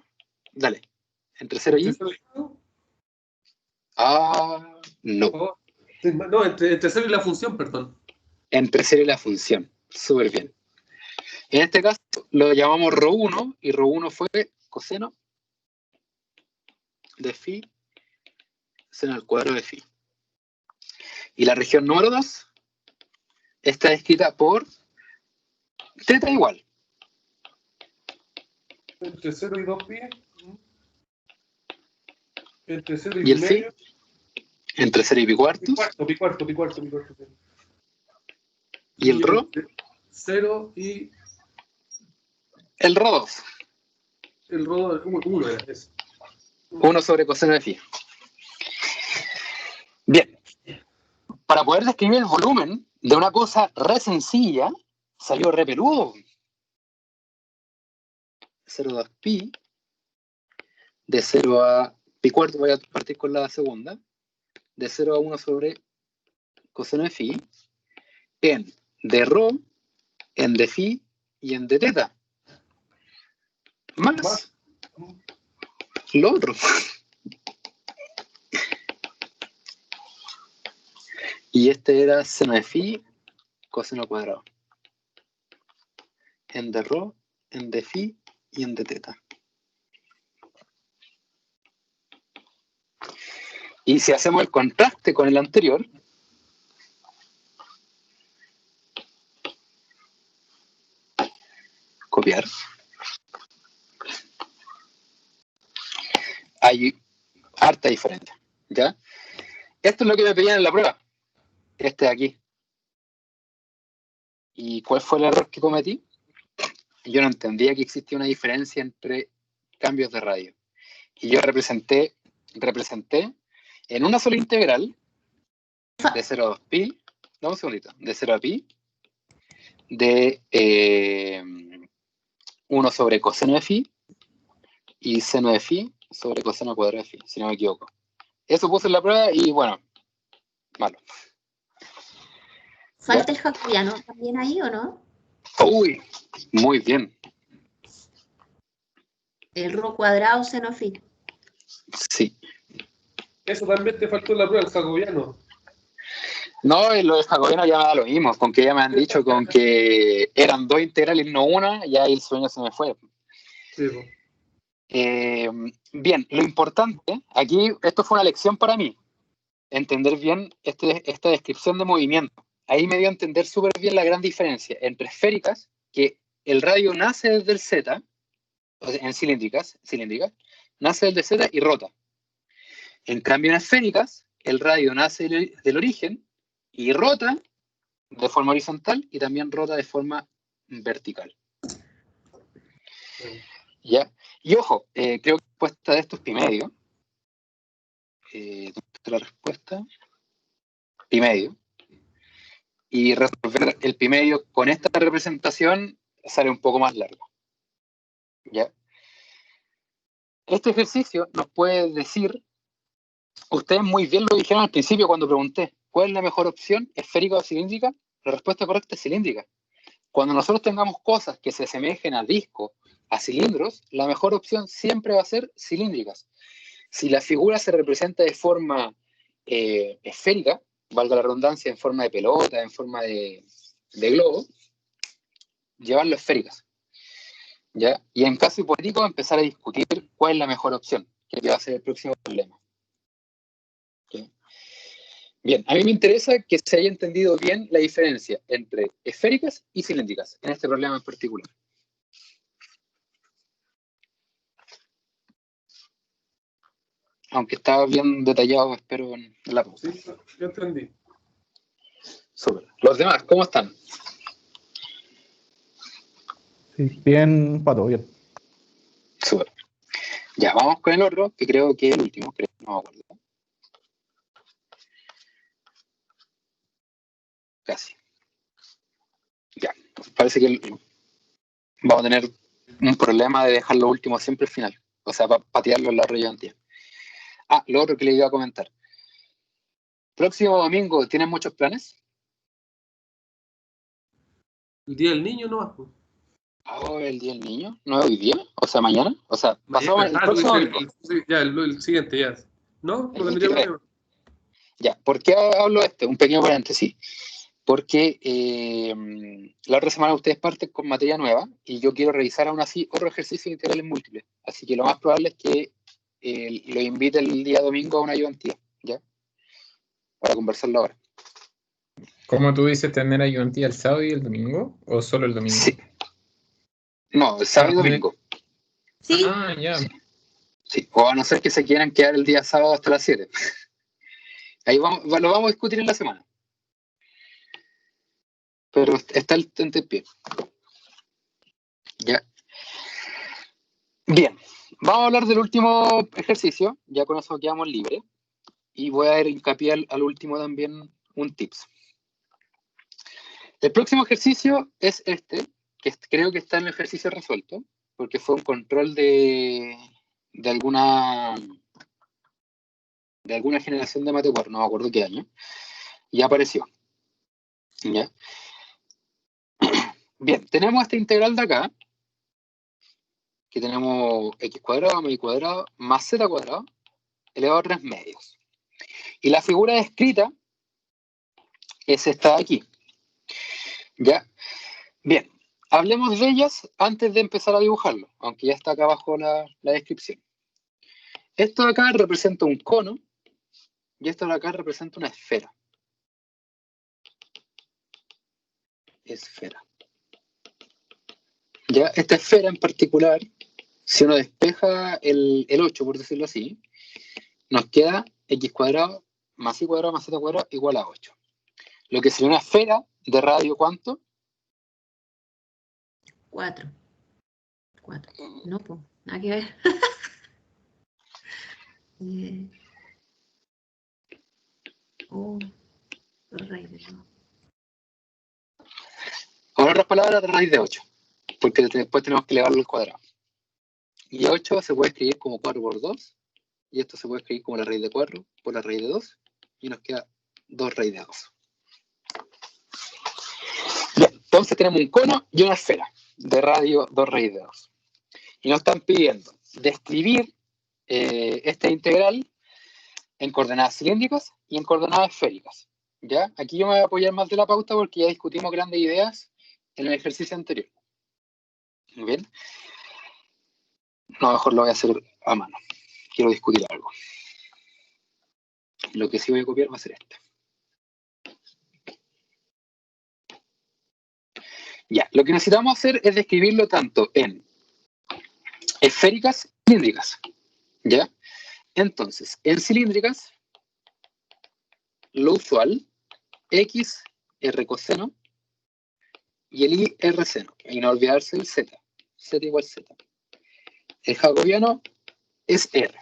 Dale. Entre 0 y. Ah, no. No, entre 0 y la función, perdón. Entre 0 y la función. Súper bien. En este caso lo llamamos rho 1 y rho 1 fue coseno de phi seno al cuadrado de phi. Y la región número 2 está escrita por teta igual. Entre 0 y 2 pi. Entre 0 Y y el pi phi medio. entre 0 y pi cuartos. Pi cuarto. Y el rho. 0 y El rho 2. el rho 1 era ese. 1 sobre coseno de phi. Bien. Para poder describir el volumen de una cosa re sencilla, salió re peludo. 0,2 pi. De 0 a pi cuarto, voy a partir con la segunda. De 0 a 1 sobre coseno de phi. En de rho, en de phi y en de teta. Más lo otro. Y este era seno de phi, coseno cuadrado. En de rho, en de phi y en de teta. Y si hacemos el contraste con el anterior, copiar, hay harta diferencia, ¿ya? Esto es lo que me pedían en la prueba, este de aquí. ¿Y cuál fue el error que cometí? Yo no entendía que existía una diferencia entre cambios de radio. Y yo representé en una sola integral de 0 a 2 pi, no, un segundito, de 0 a pi, de 1 sobre coseno de phi y seno de phi sobre coseno cuadrado de phi, si no me equivoco. Eso puse en la prueba y bueno, malo. ¿Falta el jacobiano también ahí o no? Uy, muy bien. El rho cuadrado seno phi. Sí. Eso también te faltó en la prueba, el jacobiano. No, lo de jacobiano ya me da lo mismo, con que ya me han dicho con que eran 2 integrales, no una, ya el sueño se me fue. Sí, bien, lo importante, aquí esto fue una lección para mí, entender bien esta descripción de movimiento. Ahí me dio a entender súper bien la gran diferencia entre esféricas, que el radio nace desde el Z, en cilíndricas, nace desde Z y rota. En cambio, en esféricas, el radio nace del origen y rota de forma horizontal y también rota de forma vertical. ¿Ya? Y ojo, creo que la respuesta de esto es pi medio. La respuesta, pi medio. Y resolver el pi medio con esta representación sale un poco más largo. ¿Ya? Este ejercicio nos puede decir, ustedes muy bien lo dijeron al principio cuando pregunté, ¿cuál es la mejor opción, esférica o cilíndrica? La respuesta correcta es cilíndrica. Cuando nosotros tengamos cosas que se asemejen a discos, a cilindros, la mejor opción siempre va a ser cilíndricas. Si la figura se representa de forma esférica, valga la redundancia, en forma de pelota, en forma de globo, llevarlo esféricas. ¿Ya? Y en caso hipotético, empezar a discutir cuál es la mejor opción, que va a ser el próximo problema. ¿Okay? Bien, a mí me interesa que se haya entendido bien la diferencia entre esféricas y cilíndricas en este problema en particular. aunque está bien detallado, espero, en la pauta. Sí, yo entendí. Súper. Los demás, ¿cómo están? Sí, bien, Pato, bien. Súper. Ya, vamos con el otro, que creo que es el último, creo, no me acuerdo. Casi. Ya, parece que vamos a tener un problema de dejar lo último siempre al final. O sea, para patearlo en la relevantía. Lo otro que le iba a comentar. Próximo domingo, ¿tienen muchos planes? El día del niño no va. El día del niño, ¿no es hoy día? O sea, mañana. O sea, pasado el próximo domingo. El siguiente ya. ¿No? El Lo tendría 23. mañana. Ya, ¿por qué hablo de este? Un pequeño paréntesis. Porque la otra semana ustedes parten con materia nueva y yo quiero revisar aún así otro ejercicio de integrales múltiples. Así que lo más probable es que lo invite el día domingo a una ayudantía, ¿ya? Para conversarlo ahora. ¿Cómo tú dices tener ayudantía el sábado y el domingo? ¿O solo el domingo? Sí. No, el sábado y domingo. Sí, Ah, ya. Sí. O a no ser que se quieran quedar el día sábado hasta las 7. Ahí lo vamos a discutir en la semana. Pero está el tentepié. Ya. Bien. Vamos a hablar del último ejercicio. Ya con eso quedamos libres. Y voy a dar hincapié al último también un tips. El próximo ejercicio es este, que creo que está en el ejercicio resuelto, porque fue un control de alguna generación de Mate 4, no me acuerdo qué año, y apareció. ¿Ya? Bien, tenemos esta integral de acá, que tenemos x cuadrado más y cuadrado más z cuadrado elevado a 3 medios. Y la figura descrita es esta de aquí. ¿Ya? Bien, hablemos de ellas antes de empezar a dibujarlo, aunque ya está acá abajo la descripción. Esto de acá representa un cono y esto de acá representa una esfera. Esfera. Ya, esta esfera en particular, si uno despeja el 8, por decirlo así, nos queda x cuadrado más y cuadrado más z cuadrado igual a 8. Lo que sería una esfera de radio, ¿cuánto? 4. No, pues, nada que ver. Raíz de 2. Con otras palabras, raíz de 8, porque después tenemos que elevarlo al cuadrado. Y 8 se puede escribir como 4 por 2, y esto se puede escribir como la raíz de 4 por la raíz de 2, y nos queda 2 raíz de 2. Bien, entonces tenemos un cono y una esfera de radio 2 raíz de 2. Y nos están pidiendo describir esta integral en coordenadas cilíndricas y en coordenadas esféricas. ¿Ya? Aquí yo me voy a apoyar más de la pauta porque ya discutimos grandes ideas en el ejercicio anterior. Bien. No, mejor lo voy a hacer a mano. Quiero discutir algo. Lo que sí voy a copiar va a ser este. Ya, lo que necesitamos hacer es describirlo tanto en esféricas y cilíndricas. ¿Ya? Entonces, en cilíndricas, lo usual, x r coseno y el y r seno. Y no olvidarse el z. Z igual z. El jacobiano es r.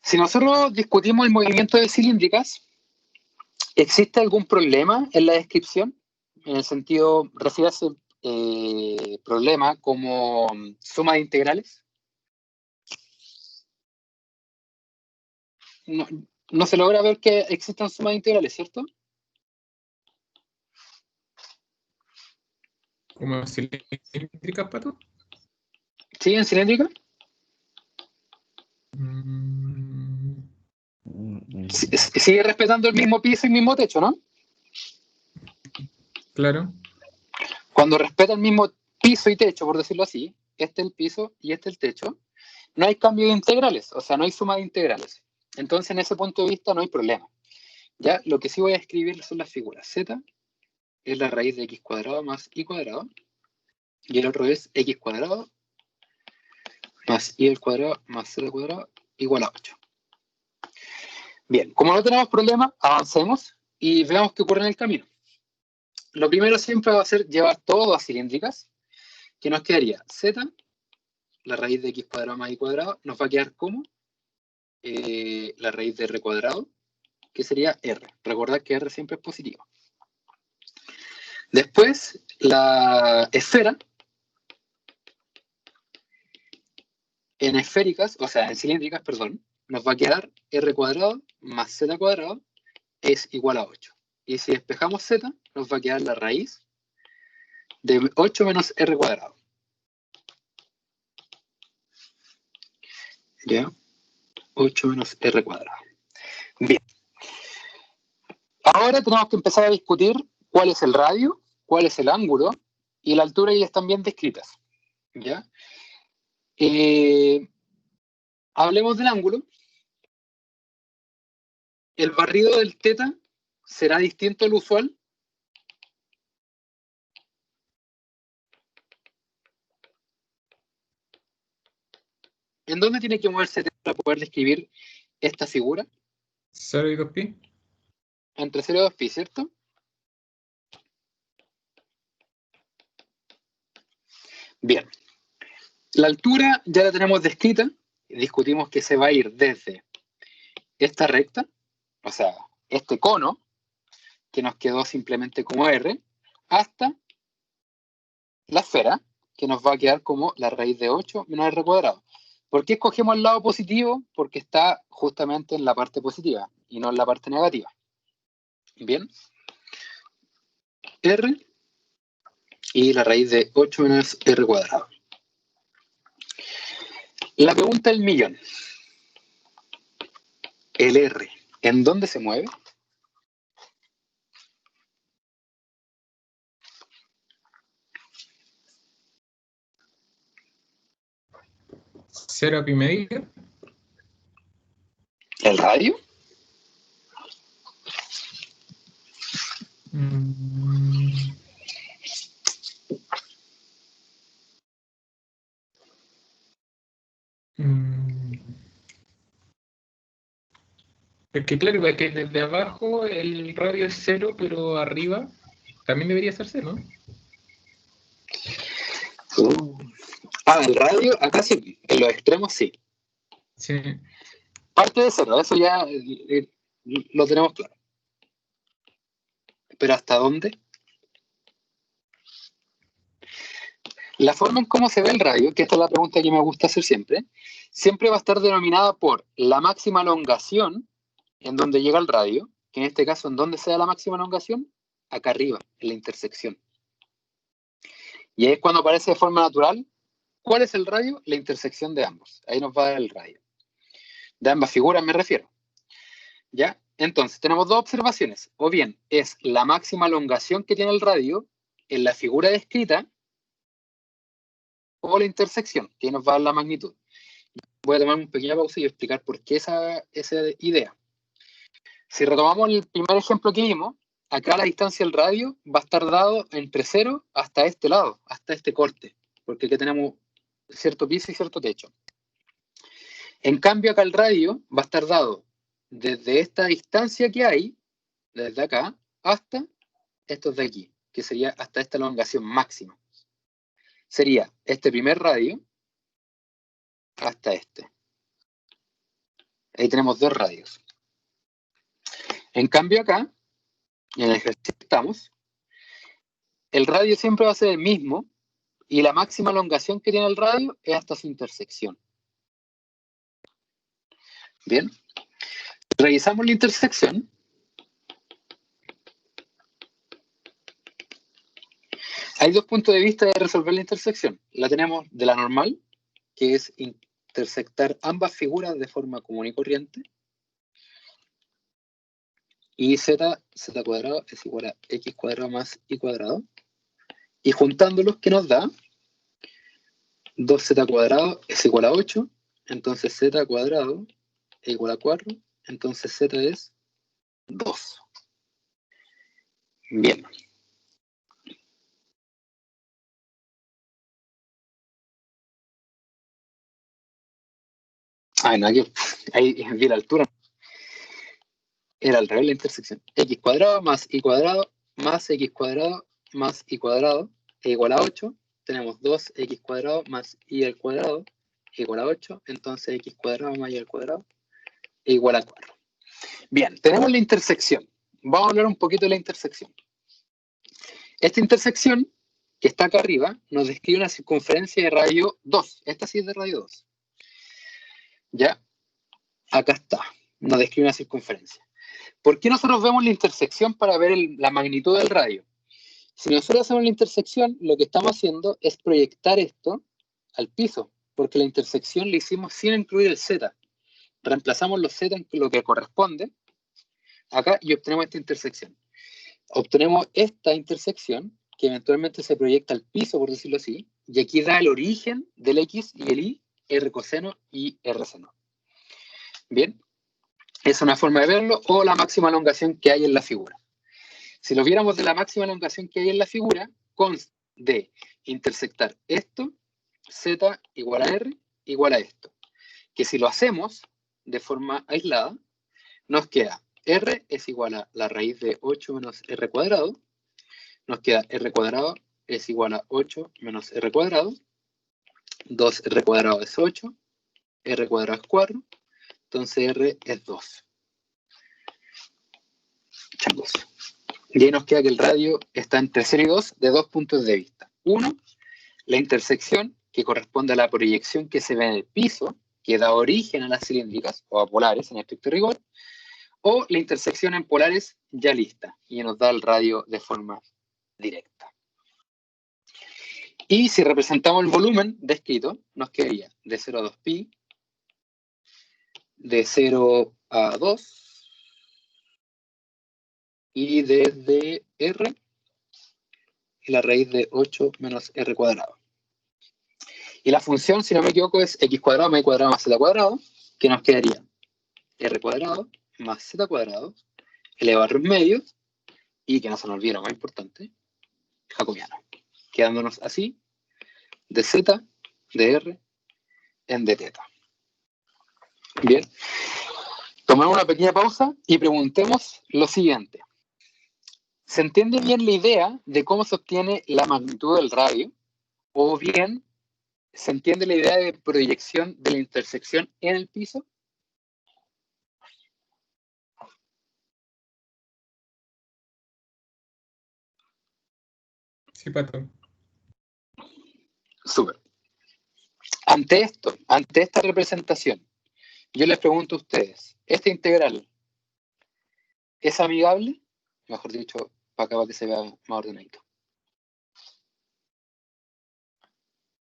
Si nosotros discutimos el movimiento de cilíndricas, ¿existe algún problema en la descripción? En el sentido, refiérase problema como suma de integrales. No se logra ver que existan sumas de integrales, ¿cierto? ¿Como cilíndricas, Pato? ¿Sí, en cilíndrica? Sigue respetando el mismo piso y mismo techo, ¿no? Claro. Cuando respeta el mismo piso y techo, por decirlo así, este es el piso y este es el techo, no hay cambio de integrales, o sea, no hay suma de integrales. Entonces, en ese punto de vista, no hay problema. Ya, lo que sí voy a escribir son las figuras. Z es la raíz de x cuadrado más y cuadrado, y el otro es x cuadrado más y al cuadrado más z cuadrado igual a 8. Bien, como no tenemos problema, avancemos y veamos qué ocurre en el camino. Lo primero siempre va a ser llevar todo a cilíndricas, que nos quedaría z, la raíz de x cuadrado más y cuadrado, nos va a quedar como la raíz de r cuadrado, que sería r. Recordad que r siempre es positivo. Después, la esfera, en esféricas, o sea, en cilíndricas, perdón, nos va a quedar r cuadrado más z cuadrado es igual a 8. Y si despejamos z, nos va a quedar la raíz de 8 menos r cuadrado. ¿Ya? 8 menos r cuadrado. Bien. Ahora tenemos que empezar a discutir cuál es el radio, cuál es el ángulo, y la altura ya están bien descritas. ¿Ya? Hablemos del ángulo. El barrido del teta será distinto al usual. ¿En dónde tiene que moverse teta para poder describir esta figura? 0 y 2pi. Entre 0 y 2pi, ¿cierto? Bien. La altura ya la tenemos descrita. Discutimos que se va a ir desde esta recta, o sea, este cono, que nos quedó simplemente como R, hasta la esfera, que nos va a quedar como la raíz de 8 menos R cuadrado. ¿Por qué escogemos el lado positivo? Porque está justamente en la parte positiva y no en la parte negativa. Bien. R y la raíz de 8 menos R cuadrado. La pregunta del millón. El R, ¿en dónde se mueve? ¿0 pi medio? ¿El radio? Porque claro, es que desde abajo el radio es 0, pero arriba también debería ser 0, ¿no? El radio, acá sí, en los extremos sí. Sí. Parte de 0, eso ya lo tenemos claro. ¿Pero hasta dónde? La forma en cómo se ve el radio, que esta es la pregunta que me gusta hacer siempre va a estar denominada por la máxima elongación en donde llega el radio, que en este caso, ¿en dónde se da la máxima elongación? Acá arriba, en la intersección. Y ahí es cuando aparece de forma natural. ¿Cuál es el radio? La intersección de ambos. Ahí nos va a dar el radio. De ambas figuras me refiero. ¿Ya? Entonces, tenemos dos observaciones. O bien, es la máxima elongación que tiene el radio en la figura descrita, o la intersección, que nos va a dar la magnitud. Voy a tomar una pequeña pausa y explicar por qué esa idea. Si retomamos el primer ejemplo que vimos, acá la distancia del radio va a estar dado entre 0 hasta este lado, hasta este corte, porque aquí tenemos cierto piso y cierto techo. En cambio, acá el radio va a estar dado desde esta distancia que hay, desde acá, hasta estos de aquí, que sería hasta esta elongación máxima. Sería este primer radio hasta este. Ahí tenemos dos radios. En cambio acá, en el ejercicio que estamos, el radio siempre va a ser el mismo y la máxima elongación que tiene el radio es hasta su intersección. Bien. Revisamos la intersección. Hay dos puntos de vista de resolver la intersección. La tenemos de la normal, que es intersectar ambas figuras de forma común y corriente. Y z cuadrado es igual a x cuadrado más y cuadrado. Y juntándolos, ¿qué nos da? 2z cuadrado es igual a 8. Entonces z cuadrado es igual a 4. Entonces z es 2. Bien. No, aquí vi la altura. era al revés la intersección. X cuadrado más y cuadrado más x cuadrado más y cuadrado es igual a 8. Tenemos 2x cuadrado más y al cuadrado es igual a 8. Entonces x cuadrado más y al cuadrado es igual a 4. Bien, tenemos la intersección. Vamos a hablar un poquito de la intersección. Esta intersección, que está acá arriba, nos describe una circunferencia de radio 2. Esta sí es de radio 2. ¿Ya? Acá está. Nos describe una circunferencia. ¿Por qué nosotros vemos la intersección para ver la magnitud del radio? Si nosotros hacemos la intersección, lo que estamos haciendo es proyectar esto al piso, porque la intersección la hicimos sin incluir el z. Reemplazamos los z en lo que corresponde acá y obtenemos esta intersección. Obtenemos esta intersección que eventualmente se proyecta al piso, por decirlo así, y aquí da el origen del x y el y, r coseno y r seno. Bien, es una forma de verlo, o la máxima elongación que hay en la figura. Si lo viéramos de la máxima elongación que hay en la figura, consta de intersectar esto, z igual a r igual a esto. Que si lo hacemos de forma aislada, nos queda r es igual a la raíz de 8 menos r cuadrado, nos queda r cuadrado es igual a 8 menos r cuadrado, 2r cuadrado es 8, r cuadrado es 4, entonces r es 2. Changos. Y ahí nos queda que el radio está entre 0 y 2 de dos puntos de vista. Uno, la intersección, que corresponde a la proyección que se ve en el piso, que da origen a las cilíndricas o a polares en estricto rigor, o la intersección en polares ya lista, y nos da el radio de forma directa. Y si representamos el volumen descrito, nos quedaría de 0 a 2pi, de 0 a 2, y desde r, la raíz de 8 menos r cuadrado. Y la función, si no me equivoco, es x cuadrado más y cuadrado más z cuadrado, que nos quedaría r cuadrado más z cuadrado, elevado a los medios, y que no se nos olvide lo más importante, jacobiano. Quedándonos así, de z, de r, en de teta. Bien. Tomemos una pequeña pausa y preguntemos lo siguiente. ¿Se entiende bien la idea de cómo se obtiene la magnitud del radio? ¿O bien se entiende la idea de proyección de la intersección en el piso? Sí, Pato. Súper. Ante esta representación, yo les pregunto a ustedes, ¿esta integral es amigable? Mejor dicho, para acá para que se vea más ordenadito.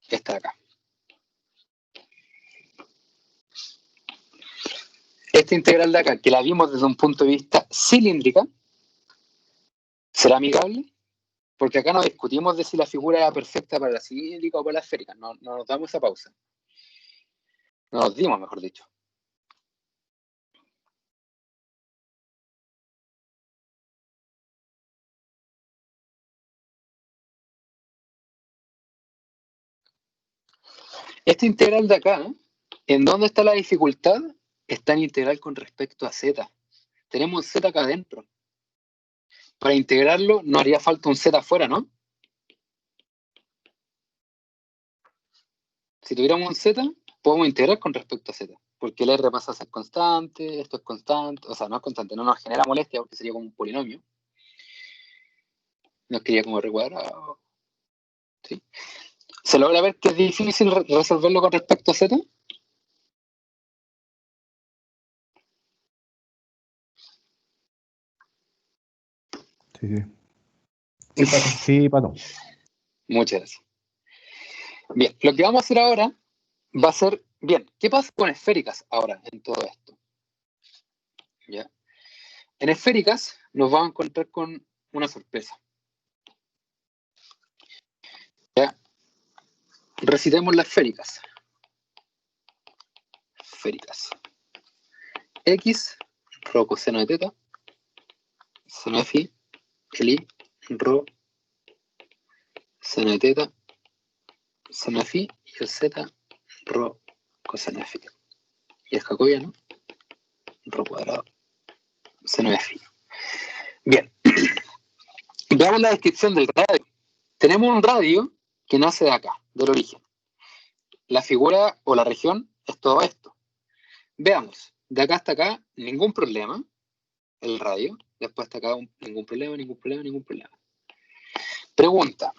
Esta de acá. Esta integral de acá, que la vimos desde un punto de vista cilíndrica, ¿será amigable? Porque acá no discutimos de si la figura era perfecta para la cilíndrica o para la esférica. No nos damos esa pausa. No nos dimos, mejor dicho. Esta integral de acá, ¿en dónde está la dificultad? Está en integral con respecto a z. Tenemos un z acá adentro. Para integrarlo no haría falta un z afuera, ¿no? Si tuviéramos un z, podemos integrar con respecto a z. Porque el r pasa a ser constante, esto es constante, o sea, no es constante, no nos genera molestia porque sería como un polinomio. Nos quería como r cuadrado. ¿Sí? ¿Se logra ver que es difícil resolverlo con respecto a z? Sí, sí. Sí, Pato. Sí, Pato. Muchas gracias. Bien, lo que vamos a hacer ahora va a ser, bien, ¿qué pasa con esféricas ahora en todo esto? ¿Ya? En esféricas nos vamos a encontrar con una sorpresa. ¿Ya? Recitemos las esféricas. Esféricas. X, rho coseno de teta, seno de phi, el i, rho, seno de teta, seno de phi, y el z, rho, coseno de phi. Y el jacobiano, rho cuadrado, seno de phi. Bien. Veamos la descripción del radio. Tenemos un radio que nace de acá, del origen. La figura o la región es todo esto. Veamos, de acá hasta acá, ningún problema, el radio. Después hasta acá, ningún problema. Pregunta,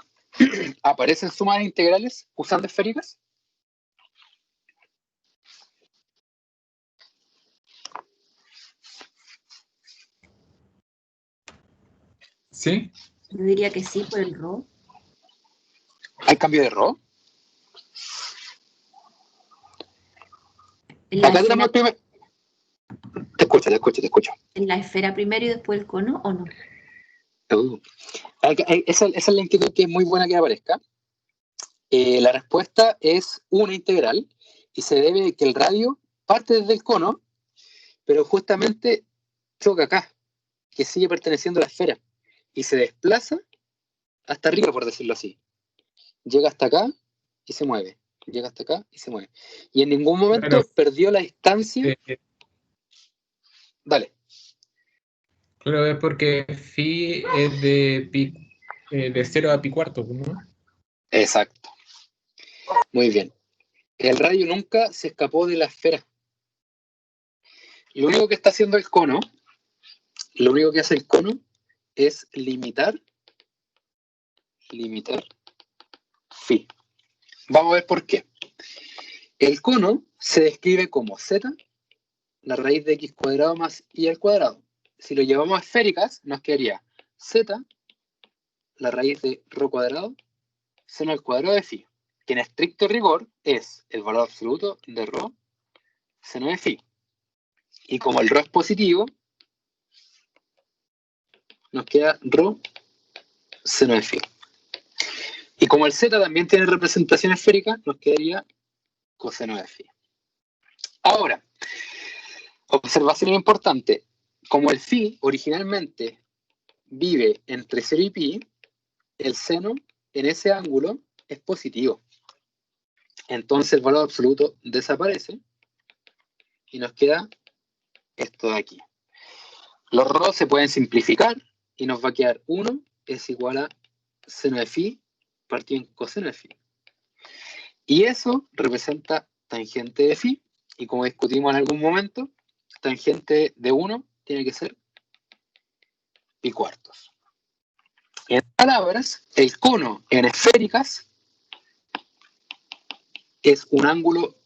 ¿aparecen sumas integrales usando esféricas? ¿Sí? Yo diría que sí por el rho. ¿Hay cambio de rho? En la, Acá esfera, tenemos el primer... Te escucho. en la esfera primero y después el cono, ¿o no? Esa es la inquietud que es muy buena que aparezca. La respuesta es una integral y se debe a que el radio parte desde el cono, pero justamente choca acá, que sigue perteneciendo a la esfera y se desplaza hasta arriba, por decirlo así. Llega hasta acá y se mueve. Llega hasta acá y se mueve. Y en ningún momento Claro. perdió la distancia. Dale. Claro, es porque phi es de 0 a pi cuarto, ¿no? Exacto. Muy bien. El radio nunca se escapó de la esfera. Lo único que está haciendo el cono, lo único que hace el cono es limitar phi. Vamos a ver por qué. El cono se describe como z, la raíz de x cuadrado más y al cuadrado. Si lo llevamos a esféricas, nos quedaría z, la raíz de rho cuadrado, seno al cuadrado de phi, que en estricto rigor es el valor absoluto de rho seno de phi. Y como el rho es positivo, nos queda rho seno de phi. Y como el z también tiene representación esférica, nos quedaría coseno de phi. Ahora, observación importante. Como el phi originalmente vive entre 0 y pi, el seno en ese ángulo es positivo. Entonces el valor absoluto desaparece y nos queda esto de aquí. Los rho se pueden simplificar y nos va a quedar 1 es igual a seno de phi partido en coseno de phi. Y eso representa tangente de phi. Y como discutimos en algún momento, tangente de 1 tiene que ser pi cuartos. En palabras, el cono en esféricas es un ángulo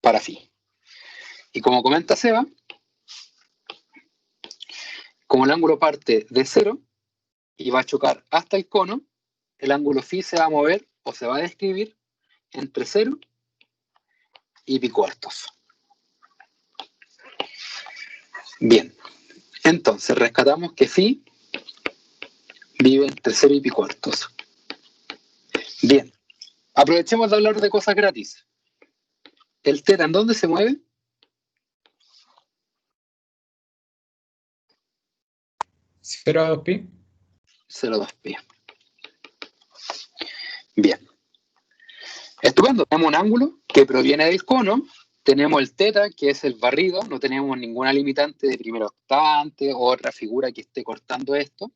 para phi. Y como comenta Seba, como el ángulo parte de 0 y va a chocar hasta el cono, el ángulo phi se va a mover o se va a describir entre 0 y pi cuartos. Bien, entonces rescatamos que phi vive entre 0 y pi cuartos. Bien, aprovechemos de hablar de cosas gratis. ¿El teta en dónde se mueve? 0 a 2 pi. 0,2 pi. Bien. Estupendo. Tenemos un ángulo que proviene del cono. Tenemos el teta, que es el barrido. No tenemos ninguna limitante de primer octante o otra figura que esté cortando esto.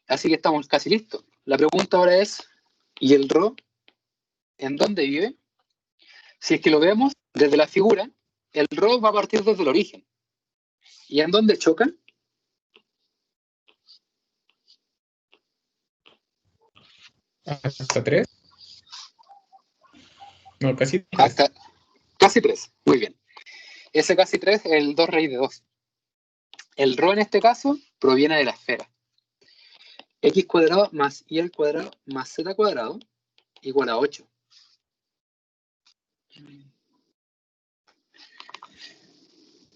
Así que estamos casi listos. La pregunta ahora es, ¿y el rho en dónde vive? Si es que lo vemos desde la figura, el rho va a partir desde el origen. ¿Y en dónde choca? Hasta 3. No, casi 3. Hasta casi 3. Muy bien. Ese casi 3 es el 2 raíz de 2. El rho en este caso proviene de la esfera. X cuadrado más y al cuadrado más z cuadrado igual a 8.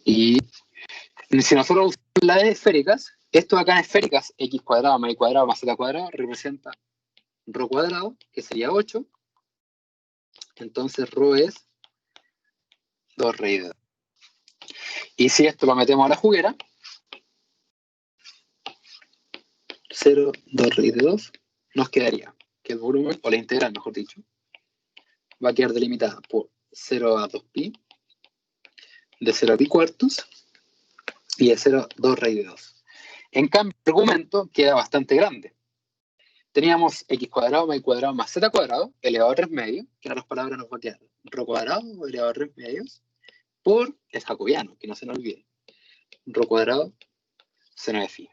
Y si nosotros usamos las esféricas, esto acá en esféricas, x cuadrado más y cuadrado más z cuadrado, representa rho cuadrado, que sería 8. Entonces rho es 2 raíz de 2. Y si esto lo metemos a la juguera, 0, 2 raíz de 2, nos quedaría que el volumen, o la integral mejor dicho, va a quedar delimitada por 0 a 2 pi de 0 a pi cuartos y de 0 a 2 raíz de 2. En cambio, el argumento queda bastante grande. Teníamos x cuadrado más y cuadrado más z cuadrado elevado a 3 medios, que en otras palabras nos va a quedar rho cuadrado elevado a 3 medios, por el jacobiano, que no se nos olvide. Rho cuadrado seno de phi.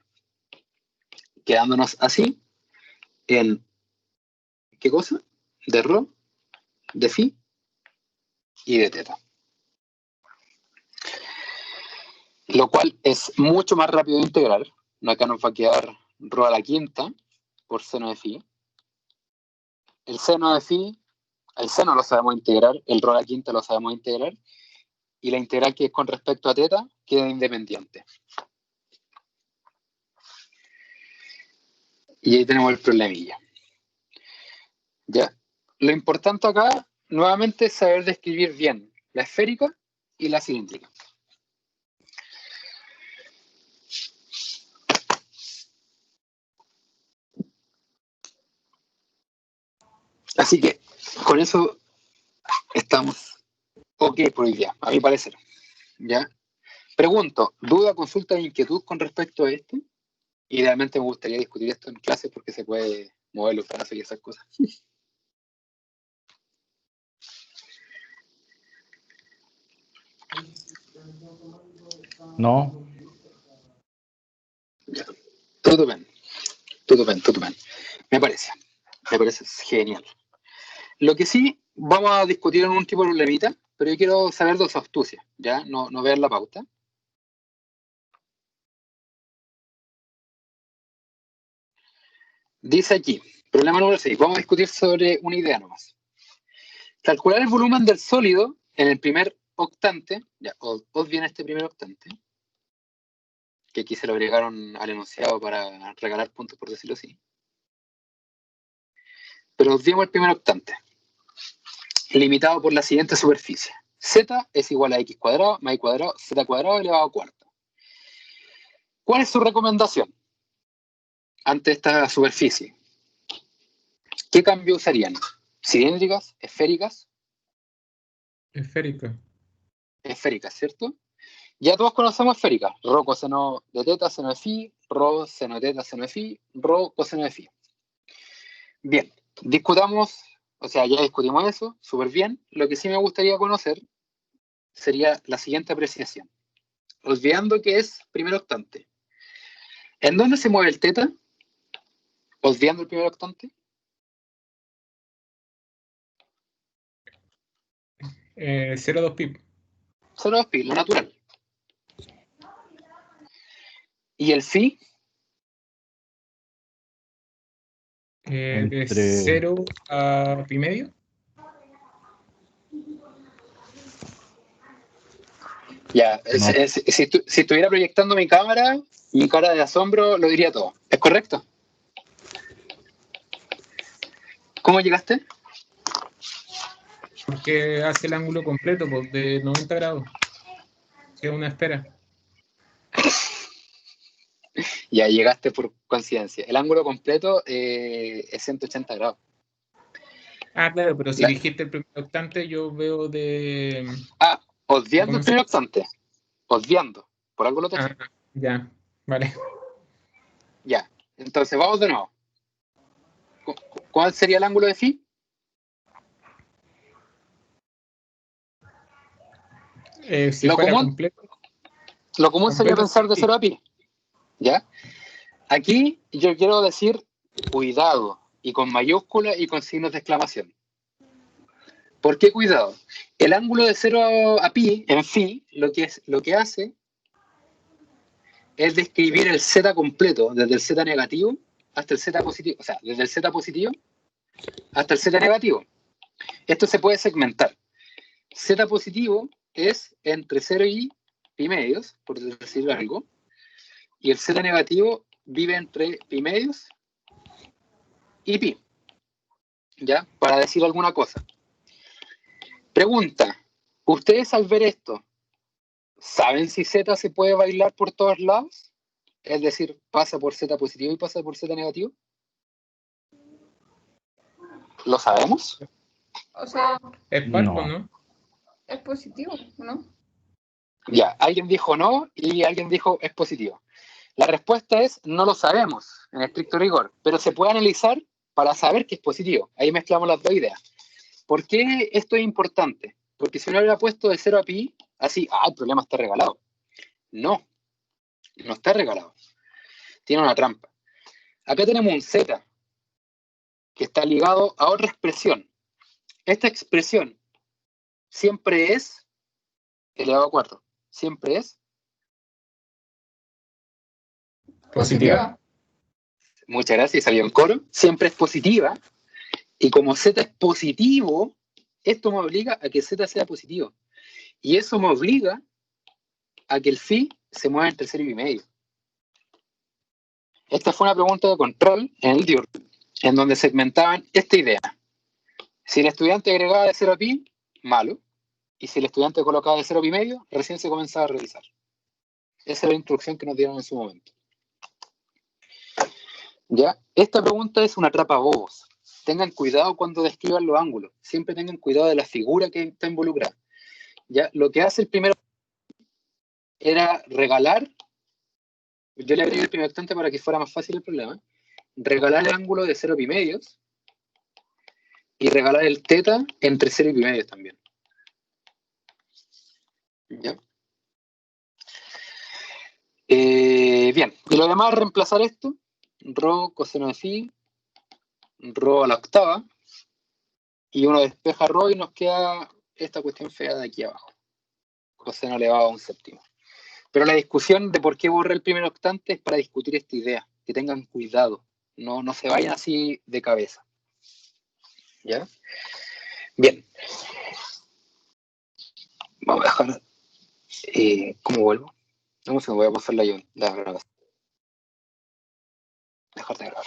Quedándonos así en, ¿qué cosa? De rho, de phi y de teta. Lo cual es mucho más rápido de integrar. Acá nos va a quedar rho a la quinta por seno de phi. El seno de phi, el seno lo sabemos integrar, el rho a la quinta lo sabemos integrar, y la integral que es con respecto a teta queda independiente. Y ahí tenemos el problemilla. Ya. Lo importante acá, nuevamente, es saber describir bien la esférica y la cilíndrica. Así que, con eso estamos ok por hoy día, a mi parecer. ¿Ya? Pregunto, ¿duda, consulta, inquietud con respecto a esto? Idealmente me gustaría discutir esto en clase porque se puede mover los brazos y esas cosas. No, Ya. Todo bien. Todo bien, todo bien. Me parece genial. Lo que sí, vamos a discutir en un tipo de problemita, pero yo quiero saber de su astucia, ¿ya? No ver la pauta. Dice aquí, problema número 6, vamos a discutir sobre una idea nomás. Calcular el volumen del sólido en el primer octante, ya, os viene este primer octante, que aquí se lo agregaron al enunciado para regalar puntos, por decirlo así. Pero os dimos el primer octante, limitado por la siguiente superficie. Z es igual a x cuadrado más y cuadrado, z cuadrado elevado a cuarta. ¿Cuál es su recomendación ante esta superficie? ¿Qué cambio usarían? ¿Cilíndricas? ¿Esféricas? Esférica. Esféricas, ¿cierto? Ya todos conocemos esféricas. Rho coseno de teta, seno de phi, rho seno de teta, seno de phi, rho coseno de phi. Bien, discutamos, o sea, ya discutimos eso, súper bien. Lo que sí me gustaría conocer sería la siguiente apreciación. Olvidando que es primer octante. ¿En dónde se mueve el teta? Olvidando el primer octante. 0,2 pi. 0,2 pi, lo natural. ¿Y el phi? De Entre- 0 a pi medio. Ya, No. si estuviera proyectando mi cámara, mi cara de asombro lo diría todo. ¿Es correcto? ¿Cómo llegaste? Porque hace el ángulo completo pues, de 90 grados. Que es una esfera. Ya llegaste por coincidencia. El ángulo completo es 180 grados. Ah, claro, pero si La- dijiste el primer octante, yo veo de. Obviando el ¿Cómo se primer llama? octante. Obviando. Por algo lo Ah, toqué. ya, vale. Ya. Entonces, vamos de nuevo. ¿Cuál sería el ángulo de phi? Si Lo fuera común, completo, sería pensar de sí. 0 a pi. ¿Ya? Aquí yo quiero decir cuidado, y con mayúsculas y con signos de exclamación. ¿Por qué cuidado? El ángulo de 0 a pi, en phi, lo que hace es describir el z completo, desde el z negativo hasta el z positivo, o sea, desde el z positivo hasta el z negativo. Esto se puede segmentar. Z positivo es entre 0 y pi medios, por decir algo, y el z negativo vive entre pi medios y pi. ¿Ya? Para decir alguna cosa. Pregunta, ¿ustedes al ver esto, saben si z se puede bailar por todos lados? Es decir, pasa por z positivo y pasa por z negativo. ¿Lo sabemos? O sea, Es par, No. ¿no? es positivo, ¿no? Ya, alguien dijo no y alguien dijo es positivo. La respuesta es no lo sabemos en estricto rigor, pero se puede analizar para saber que es positivo. Ahí mezclamos las dos ideas. ¿Por qué esto es importante? Porque si uno hubiera puesto de 0 a pi, así, el problema está regalado. No, no está regalado. Tiene una trampa. Acá tenemos un z que está ligado a otra expresión. Esta expresión siempre es elevado a 4. Siempre es Positiva. Muchas gracias, salió en coro. Siempre es positiva. Y como z es positivo, esto me obliga a que z sea positivo. Y eso me obliga a que el phi se mueva entre 0 y pi medio. Esta fue una pregunta de control en el DIUR, en donde segmentaban esta idea. Si el estudiante agregaba de 0 a pi, malo. Y si el estudiante colocaba de 0 a pi medio, recién se comenzaba a realizar. Esa es la instrucción que nos dieron en su momento. ¿Ya? Esta pregunta es una atrapabobos. Tengan cuidado cuando describan los ángulos. Siempre tengan cuidado de la figura que está involucrada. ¿Ya? Lo que hace el primero era regalar, yo le agregué el primer octante para que fuera más fácil el problema, regalar el ángulo de 0 pi medios y regalar el teta entre 0 y pi medios también. ¿Ya? Bien, y lo demás reemplazar esto, rho coseno de phi, rho a la octava, y uno despeja rho y nos queda esta cuestión fea de aquí abajo, coseno elevado a un séptimo. Pero la discusión de por qué borré el primer octante es para discutir esta idea, que tengan cuidado, no se vayan así de cabeza. ¿Ya? Bien. Vamos a dejar, ¿cómo vuelvo? No sé, voy a pasar la grabación. Dejar de grabar.